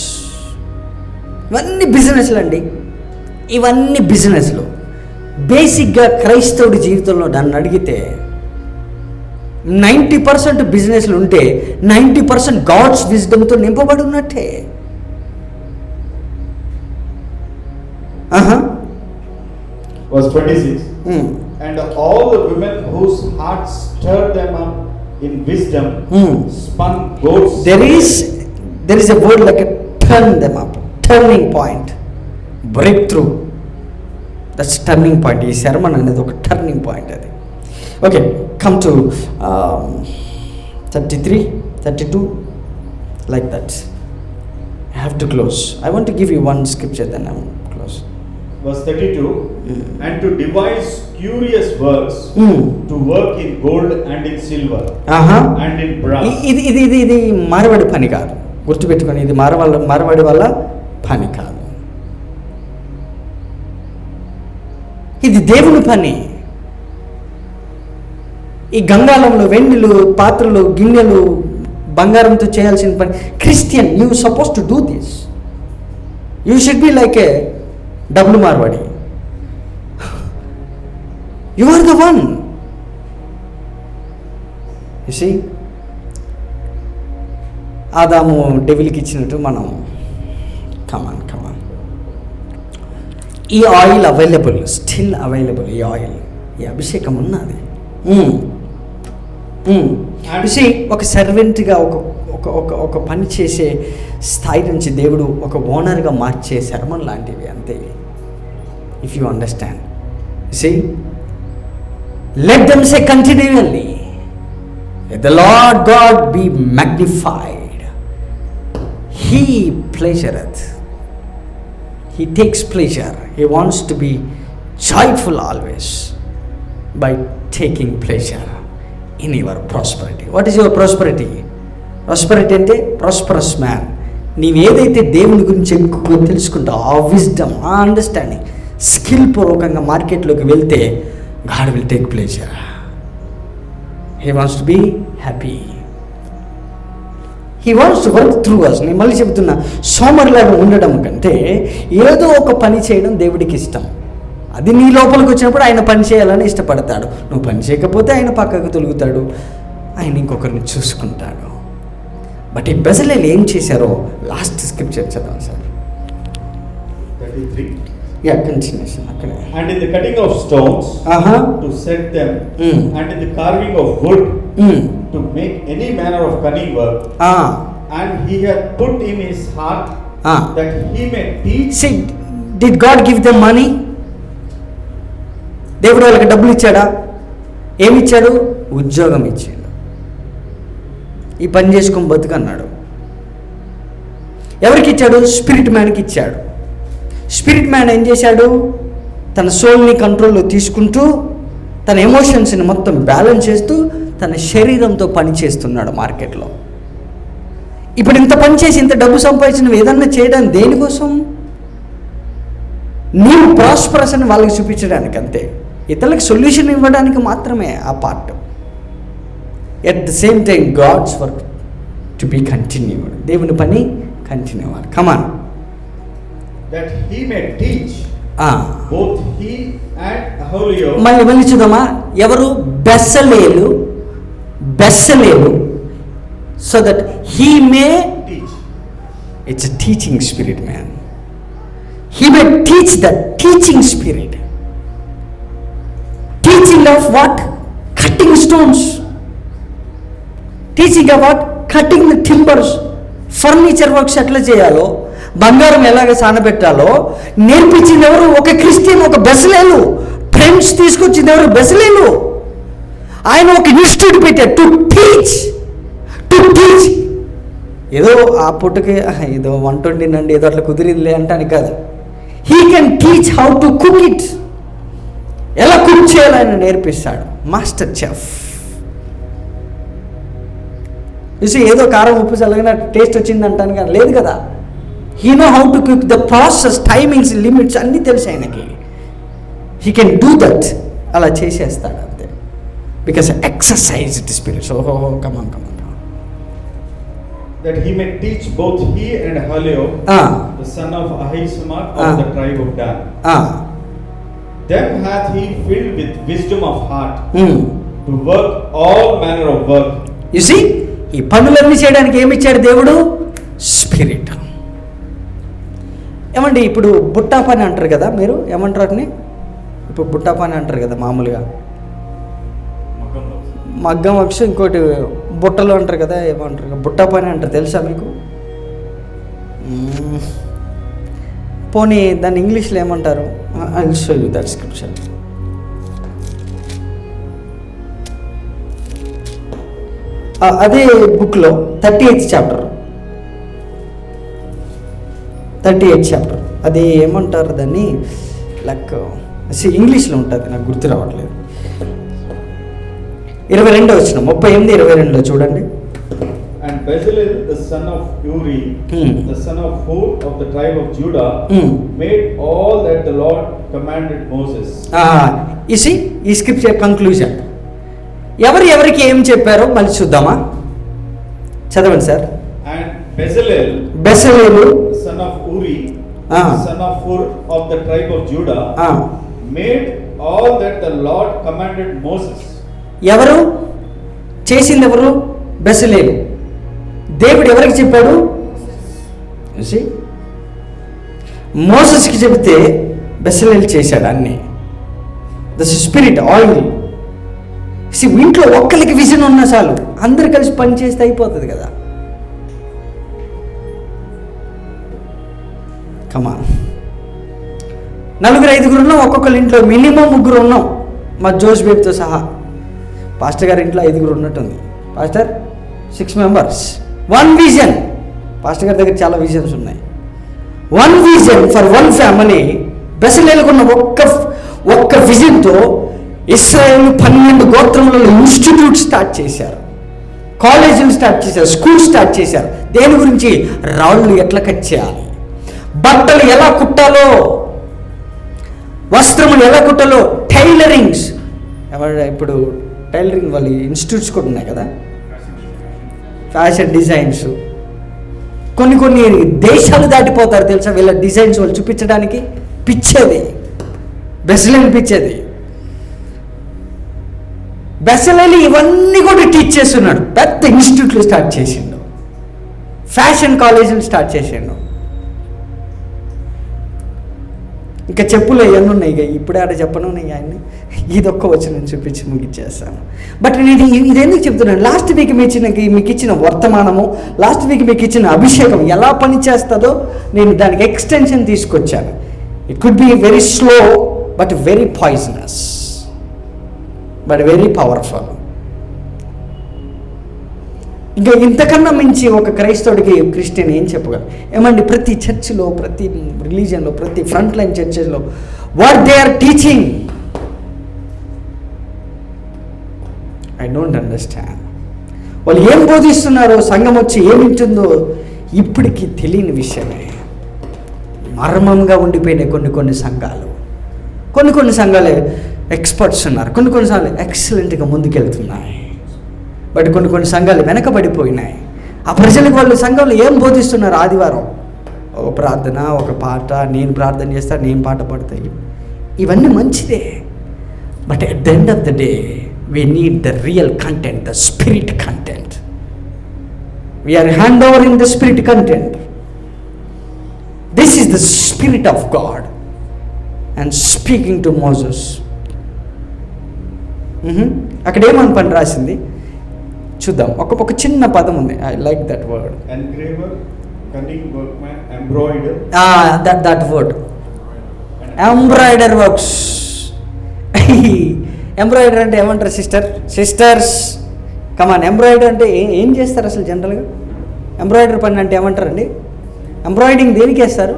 ఇవన్నీ బిజినెస్లు అండి, ఇవన్నీ బిజినెస్లు. బేసిక్గా క్రైస్తవుడి జీవితంలో నన్ను అడిగితే 90% బిజినెస్లు ఉంటే 90% గాడ్స్ విజ్డమ్తో నింపబడి ఉన్నట్టే. Verse 26. And all the women whose hearts stirred them up in wisdom spun goats. There is a word like a turn them up, turning point, breakthrough. That's turning point. ఈ sermon అనేది ఒక turning point అది. Okay, come to 33, 32, like that. I have to close. I want to give you one scripture, then I'm close. Verse 32. And to devise curious works, to work in gold and in silver and in brass. ఇది మారవాడి పని కాదు, గుర్తుపెట్టుకొని. ఇది మారవాడి వల్ల పని కాదు, ఇది దేవుని పని. ఈ గంగాళంలో వెండిలు, పాత్రలు, గిన్నెలు, బంగారంతో చేయాల్సిన పని. Christian, you suppose to do this. You should be like a W Marwari. You are the one. You see, ఆదాము డెవిల్కి ఇచ్చినట్టు మనం కమాన్ ఈ ఆయిల్ అవైలబుల్, స్టిల్ అవైలబుల్. ఈ ఆయిల్, ఈ అభిషేకం ఉన్నది. ఒక సర్వెంట్గా ఒక పని చేసే స్థాయి నుంచి దేవుడు ఒక ఓనర్గా మార్చే శర్మన్ లాంటివి అంతే. If you understand. See, let them say continually, let the Lord God be magnified. He pleasureth. He takes pleasure. He wants to be joyful always by taking pleasure in your prosperity. What is your prosperity? Prosperity అంటే prosperous man. నీవు ఏదైతే దేవుని గురించి ఎక్కువ తెలుసుకుంటావు, ఆ wisdom, ఆ understanding, skill పూర్వకంగా మార్కెట్లోకి వెళ్తే God will take pleasure. He wants to be happy. He wants to work through us. నేను మళ్ళీ చెబుతున్నా, సోమరిలాగా ఉండడం కంటే ఏదో ఒక పని చేయడం దేవుడికి ఇష్టం. అది నీ లోపలికి వచ్చినప్పుడు ఆయన పని చేయాలని ఇష్టపడతాడు. నువ్వు పని చేయకపోతే ఆయన పక్కకు తొలుగుతాడు, ఆయన ఇంకొకరిని చూసుకుంటాడు. బట్ ఈ బెజలేలు ఏం చేశారో లాస్ట్ స్క్రిప్చర్ చదవండి సార్. 33. కంటిన్యూషన్ అక్కడే. And in the cutting of stones, to set them, and in the carving of wood, to make any manner of cunning work. And he had put in his heart that he may teach. See, did God give them money? దేవుడు వాళ్ళకి డబ్బులు ఇచ్చాడా? ఏమిచ్చాడు? ఉద్యోగం ఇచ్చాడు. ఈ పని చేసుకొని బతుకన్నాడు. ఎవరికి ఇచ్చాడు? స్పిరిట్ మ్యాన్కి ఇచ్చాడు. స్పిరిట్ మ్యాన్ ఏం చేశాడు? తన సోల్ని కంట్రోల్లో తీసుకుంటూ, తన ఎమోషన్స్ని మొత్తం బ్యాలెన్స్ చేస్తూ, తన శరీరంతో పని చేస్తున్నాడు మార్కెట్లో. ఇప్పుడు ఇంత పని చేసి ఇంత డబ్బు సంపాదించిన ఏదన్నా చేయడానికి దేనికోసం? నీవు ప్రాస్పరస్ అని వాళ్ళకి చూపించడానికి అంతే. ఇతరులకు సొల్యూషన్ ఇవ్వడానికి మాత్రమే ఆ part. At the same time God's work to be continued. దేవుని పని కంటిన్యూ అవ్వాలి. కమాన్. That he may teach both he and Aholiab. మళ్ళీ చూద్దామా? ఎవరు? Bezalel. So that he may teach. It's a teaching spirit, man. He may teach the teaching spirit. Teaching of what? Cutting stones. Teaching of what? Cutting the timbers. Furniture works ఎట్లా చేయాలో, బంగారం ఎలాగ సానబెట్టాలో నేర్పించింది ఎవరు? ఒక క్రిస్టియన్, ఒక బెసలేలు. Friends తీసుకొచ్చింది ఎవరు? బెసలేలు. ఆయన ఒక ఇన్స్టిట్యూట్ పెట్టారు టు టీచ్. ఏదో ఆ పుట్టుకి ఏదో 120 ఏదో అట్లా కుదిరిందిలే అంటానికి కాదు. He can teach how to cook it. ఎలా కుక్ చేయాలని నేర్పిస్తాడు. Master chef. చూసి ఏదో కారం ఉప్పు చల్లగా టేస్ట్ వచ్చింది అంటాను కానీ లేదు కదా. He know how to cook, the process, timings, limits అన్నీ తెలుసు ఆయనకి. He can do that. అలా చేసేస్తాడు అంతే. Because exercise the spirit. ఓహో కమాన్. That he may teach both he and Haliel, the son of Ahisamach of the tribe of Dan. Them hath he filled with wisdom of heart to work all manner of work. You see, ఈ పనులన్నీ చేయడానికి ఏమిచ్చాడు దేవుడు? Spirit. ఏమండి ఇప్పుడు బుట్టా పని అంటారు కదా, మీరు ఏమంటారు అని? ఇప్పుడు బుట్టా పని అంటారు కదా మామూలుగా, మగ్గం వర్క్స్, ఇంకోటి బుట్టలు అంటారు కదా, ఏమంటారు, బుట్టా పని అంటారు. తెలుసా మీకు? పోనీ దాన్ని ఇంగ్లీష్లో ఏమంటారు? I will show you that scripture. అదే బుక్లో 38th చాప్టర్. అది ఏమంటారు దాన్ని? లైక్ ఇంగ్లీష్లో ఉంటుంది, నాకు గుర్తు రావట్లేదు. 22వ వచనం, 38-22 చూడండి. And Bezalel the son of Uri, the son of Hur of the tribe of Judah, made all that the Lord commanded Moses. You see, ఈ స్క్రిప్చర్ కంక్లూజన్. ఎవరికి ఏం చెప్పారో మళ్ళీ చూద్దామా? చదవండి sir. And Bezalel, son of Uri, son of Hur of the tribe of Judah, made all that the Lord commanded Moses. ఎవరు చేసింది? ఎవరు? బెసలేలు. దేవుడు ఎవరికి చెప్పాడు? మోసెస్కి చెబితే బెసలేలు చేశాడు అన్ని. The spirit oil. ఇంట్లో ఒక్కరికి విజన్ ఉన్నా చాలు, అందరు కలిసి పని చేస్తే అయిపోతుంది కదా. కమాన్. 4-5 ఉన్నాం, ఒక్కొక్కరి ఇంట్లో మినిమం 3 ఉన్నాం, మా జోష్ బేబ్తో సహా. పాస్టర్ గారి ఇంట్లో 5 ఉన్నట్టుంది. Pastor 6 members, 1 vision. పాస్టర్ గారి దగ్గర చాలా విజన్స్ ఉన్నాయి. 1 vision ఫర్ 1 family. బెసలేలుకున్న ఒక్క విజన్తో ఇశ్రాయేలు 12 గోత్రములలో ఇన్స్టిట్యూట్ స్టార్ట్ చేశారు, కాలేజీలు స్టార్ట్ చేశారు, స్కూల్ స్టార్ట్ చేశారు. దేని గురించి? రాళ్ళు ఎట్లా కట్ చేయాలి, బట్టలు ఎలా కుట్టాలో, వస్త్రములు ఎలా కుట్టాలో, టైలరింగ్స్. ఇప్పుడు టైలరింగ్ వాళ్ళు ఇన్స్టిట్యూట్స్ కూడా ఉన్నాయి కదా, ఫ్యాషన్ డిజైన్స్. కొన్ని దేశాలు దాటిపోతారు తెలుసా వీళ్ళ డిజైన్స్ వాళ్ళు చూపించడానికి. పిచ్చేది బెసలేలు, పిచ్చేది బెసలేలు. ఇవన్నీ కూడా టీచ్ చేస్తున్నాడు. పెద్ద ఇన్స్టిట్యూట్లు స్టార్ట్ చేసిండు, ఫ్యాషన్ కాలేజీలు స్టార్ట్ చేసిండు. ఇంకా చెప్పులు అవన్నీ ఉన్నాయి. ఇక ఇప్పుడే ఆడ చెప్పను నేను ఆయన్ని, ఇదొక్క వచ్చి నేను చూపించి ముగిచ్చేస్తాను. బట్ నేను ఇదెందుకు చెప్తున్నాను? లాస్ట్ వీక్ మీకు ఇచ్చిన వర్తమానము, లాస్ట్ వీక్ మీకు ఇచ్చిన అభిషేకం ఎలా పనిచేస్తుందో నేను దానికి ఎక్స్టెన్షన్ తీసుకొచ్చాను. It could be very slow but very poisonous but very powerful. ఇంకా ఇంతకన్నా మించి ఒక క్రైస్తవుడికి క్రిస్టియన్ ఏం చెప్పగలరు? ఏమండి, ప్రతి చర్చిలో, ప్రతి రిలీజియన్లో, ప్రతి ఫ్రంట్ లైన్ చర్చెస్లో what they are teaching, I don't understand. వాళ్ళు ఏం బోధిస్తున్నారో, సంఘం వచ్చి ఏమింటుందో ఇప్పటికీ తెలియని విషయమే. మర్మంగా ఉండిపోయినాయి కొన్ని సంఘాలు. కొన్ని సంఘాలు ఎక్స్పర్ట్స్ ఉన్నారు, కొన్ని సంఘాలు ఎక్సలెంట్గా ముందుకెళ్తున్నాయి. బట్ కొన్ని సంఘాలు వెనకబడిపోయినాయి. ఆ ప్రజలకు వాళ్ళు సంఘంలో ఏం బోధిస్తున్నారు? ఆదివారం ఒక ప్రార్థన, ఒక పాట, నేను ప్రార్థన చేస్తా, నేను పాట పాడతాయి. ఇవన్నీ మంచిదే. But at the end of the day we need the real content, the spirit content. We are hand over in the spirit content. This is the Spirit of God and speaking to Moses. అక్కడ ఏమని పని రాసింది చూద్దాం. ఒక చిన్న పదం ఉంది, I like that word. Engraver, cunning workman, embroider. That word. Embroider works. Embroidery అంటే ఏమంటారు సిస్టర్స్? కమాన్. ఎంబ్రాయిడరీ అంటే ఏం చేస్తారు అసలు జనరల్గా? ఎంబ్రాయిడరీ పని అంటే ఏమంటారండి? ఎంబ్రాయిడింగ్ దేనికి వేస్తారు?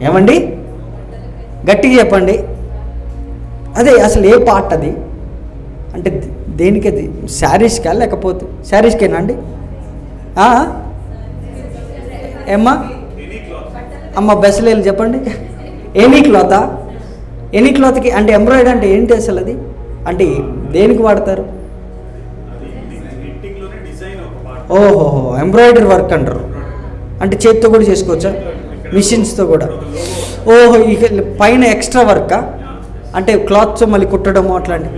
ఏమండి గట్టిగా చెప్పండి. అదే అసలు ఏ పార్ట్ అది అంటే దేనికి అది? శారీస్కా లేకపోతే శారీస్కేనా అండి? ఏమ్మా అమ్మ బెసలేలు చెప్పండి. ఎనీ క్లాతా? ఎనీ క్లాత్కి అంటే ఎంబ్రాయిడరీ అంటే ఏంటి అసలు అది? అంటే దేనికి వాడతారు? ఓహో ఎంబ్రాయిడరీ వర్క్ అంటారు. అంటే చేతితో కూడా చేసుకోవచ్చా? మిషన్స్తో కూడా? ఓహో ఇక పైన ఎక్స్ట్రా వర్కా? అంటే క్లాత్స్ మళ్ళీ కుట్టడము అట్లాంటి?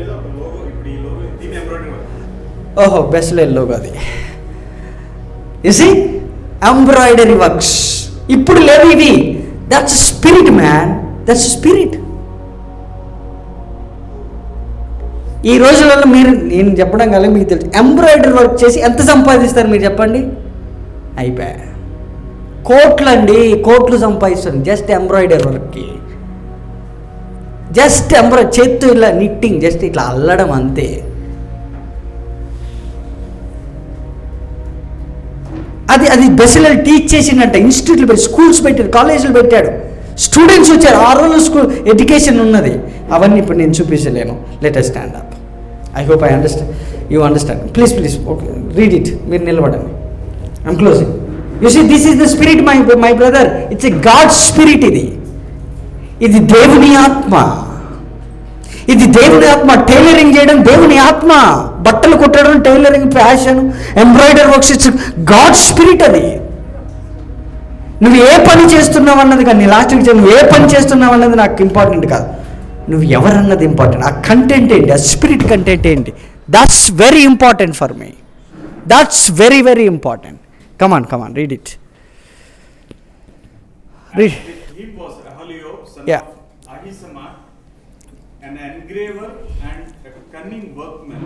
ఓహో బెసలేల్లోగా అది ఇసి ఎంబ్రాయిడరీ వర్క్స్ ఇప్పుడు లేవు ఇవి. That's spirit man, that's spirit. ఈ రోజులలో మీరు నేను చెప్పడం కలిగి మీకు తెలుసు, ఎంబ్రాయిడరీ వర్క్ చేసి ఎంత సంపాదిస్తారు మీరు చెప్పండి? అయిపోయా కోట్లు అండి, కోట్లు సంపాదిస్తారు జస్ట్ ఎంబ్రాయిడరీ వర్క్కి. జస్ట్ చేత్తో ఇలా నిట్టింగ్ జస్ట్ ఇట్లా అల్లడం అంతే. అది బెసిలర్ టీచ్ చేసిందంట. ఇన్స్టిట్యూట్లు పెట్టి స్కూల్స్ పెట్టాడు, కాలేజీలు పెట్టాడు, స్టూడెంట్స్ వచ్చారు. 6 రోజులు స్కూల్ ఎడ్యుకేషన్ ఉన్నది. అవన్నీ ఇప్పుడు నేను చూపించలేను. Let us stand up. I hope I understand, you understand. Please okay read it. మీరు నిలబడండి. I'm closing. You see this is the spirit my brother. It's a God spirit. ఇది దేవుని ఆత్మ. ఇది దేవుని ఆత్మ. టైలరింగ్ చేయడం దేవుని ఆత్మ. బట్టలు కుట్టడం tailoring, fashion, embroidery works, it's God spirit. అది నువ్వు ఏ పని చేస్తున్నావు అన్నది కానీ లాస్ట్కి నువ్వు ఏ పని చేస్తున్నావు అన్నది నాకు ఇంపార్టెంట్ కాదు. నువ్వు ఎవరన్నది ఇంపార్టెంట్. ఆ కంటెంట్ ఏంటి, ఆ స్పిరిట్ కంటెంట్ ఏంటి, that's very important for me. That's very very important. Come on read it. Read. Him was Aholiab, son Yeah. of Ahisamach, an engraver and a cunning workman,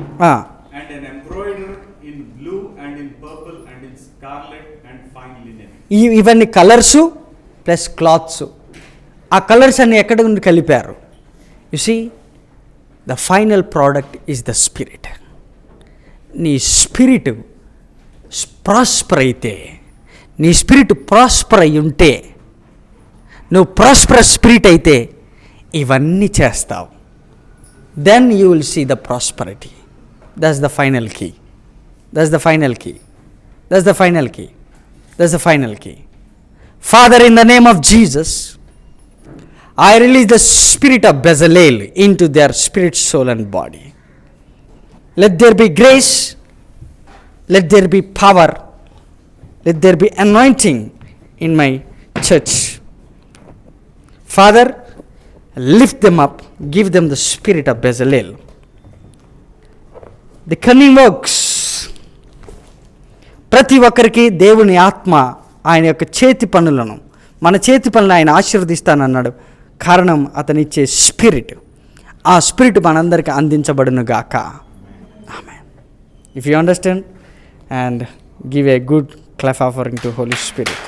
and an embroiderer in blue and in purple and in scarlet and fine linen. ఇవన్నీ colours plus clothes. ఆ colours అన్ని ఎక్కడ నుండి కలిపారు? You see the final product is the spirit. నీ spirit prosper అయితే, నీ spirit prosper అయి ఉంటే, నువ్వు ప్రాస్పరస్ స్పిరిట్ అయితే ఇవన్నీ చేస్తావు. Then you will see the prosperity. That's the final key. That's the final key. That's the final key. That's the final key. Father, in the name of Jesus, I release the spirit of Bezalel into their spirit, soul and body. Let there be grace. Let there be power. Let there be anointing in my church. Father, lift them up. Give them the spirit of Bezalel. The cunning works. ప్రతి ఒక్కరికి దేవుని ఆత్మ ఆయన యొక్క చేతి పనులను, మన చేతి పనులను ఆయన ఆశీర్వదిస్తానన్నాడు. కారణం అతనిచ్చే స్పిరిట్. ఆ స్పిరిట్ మనందరికీ అందించబడును గాక. Amen. If you understand and give a good clap offering to holy spirit.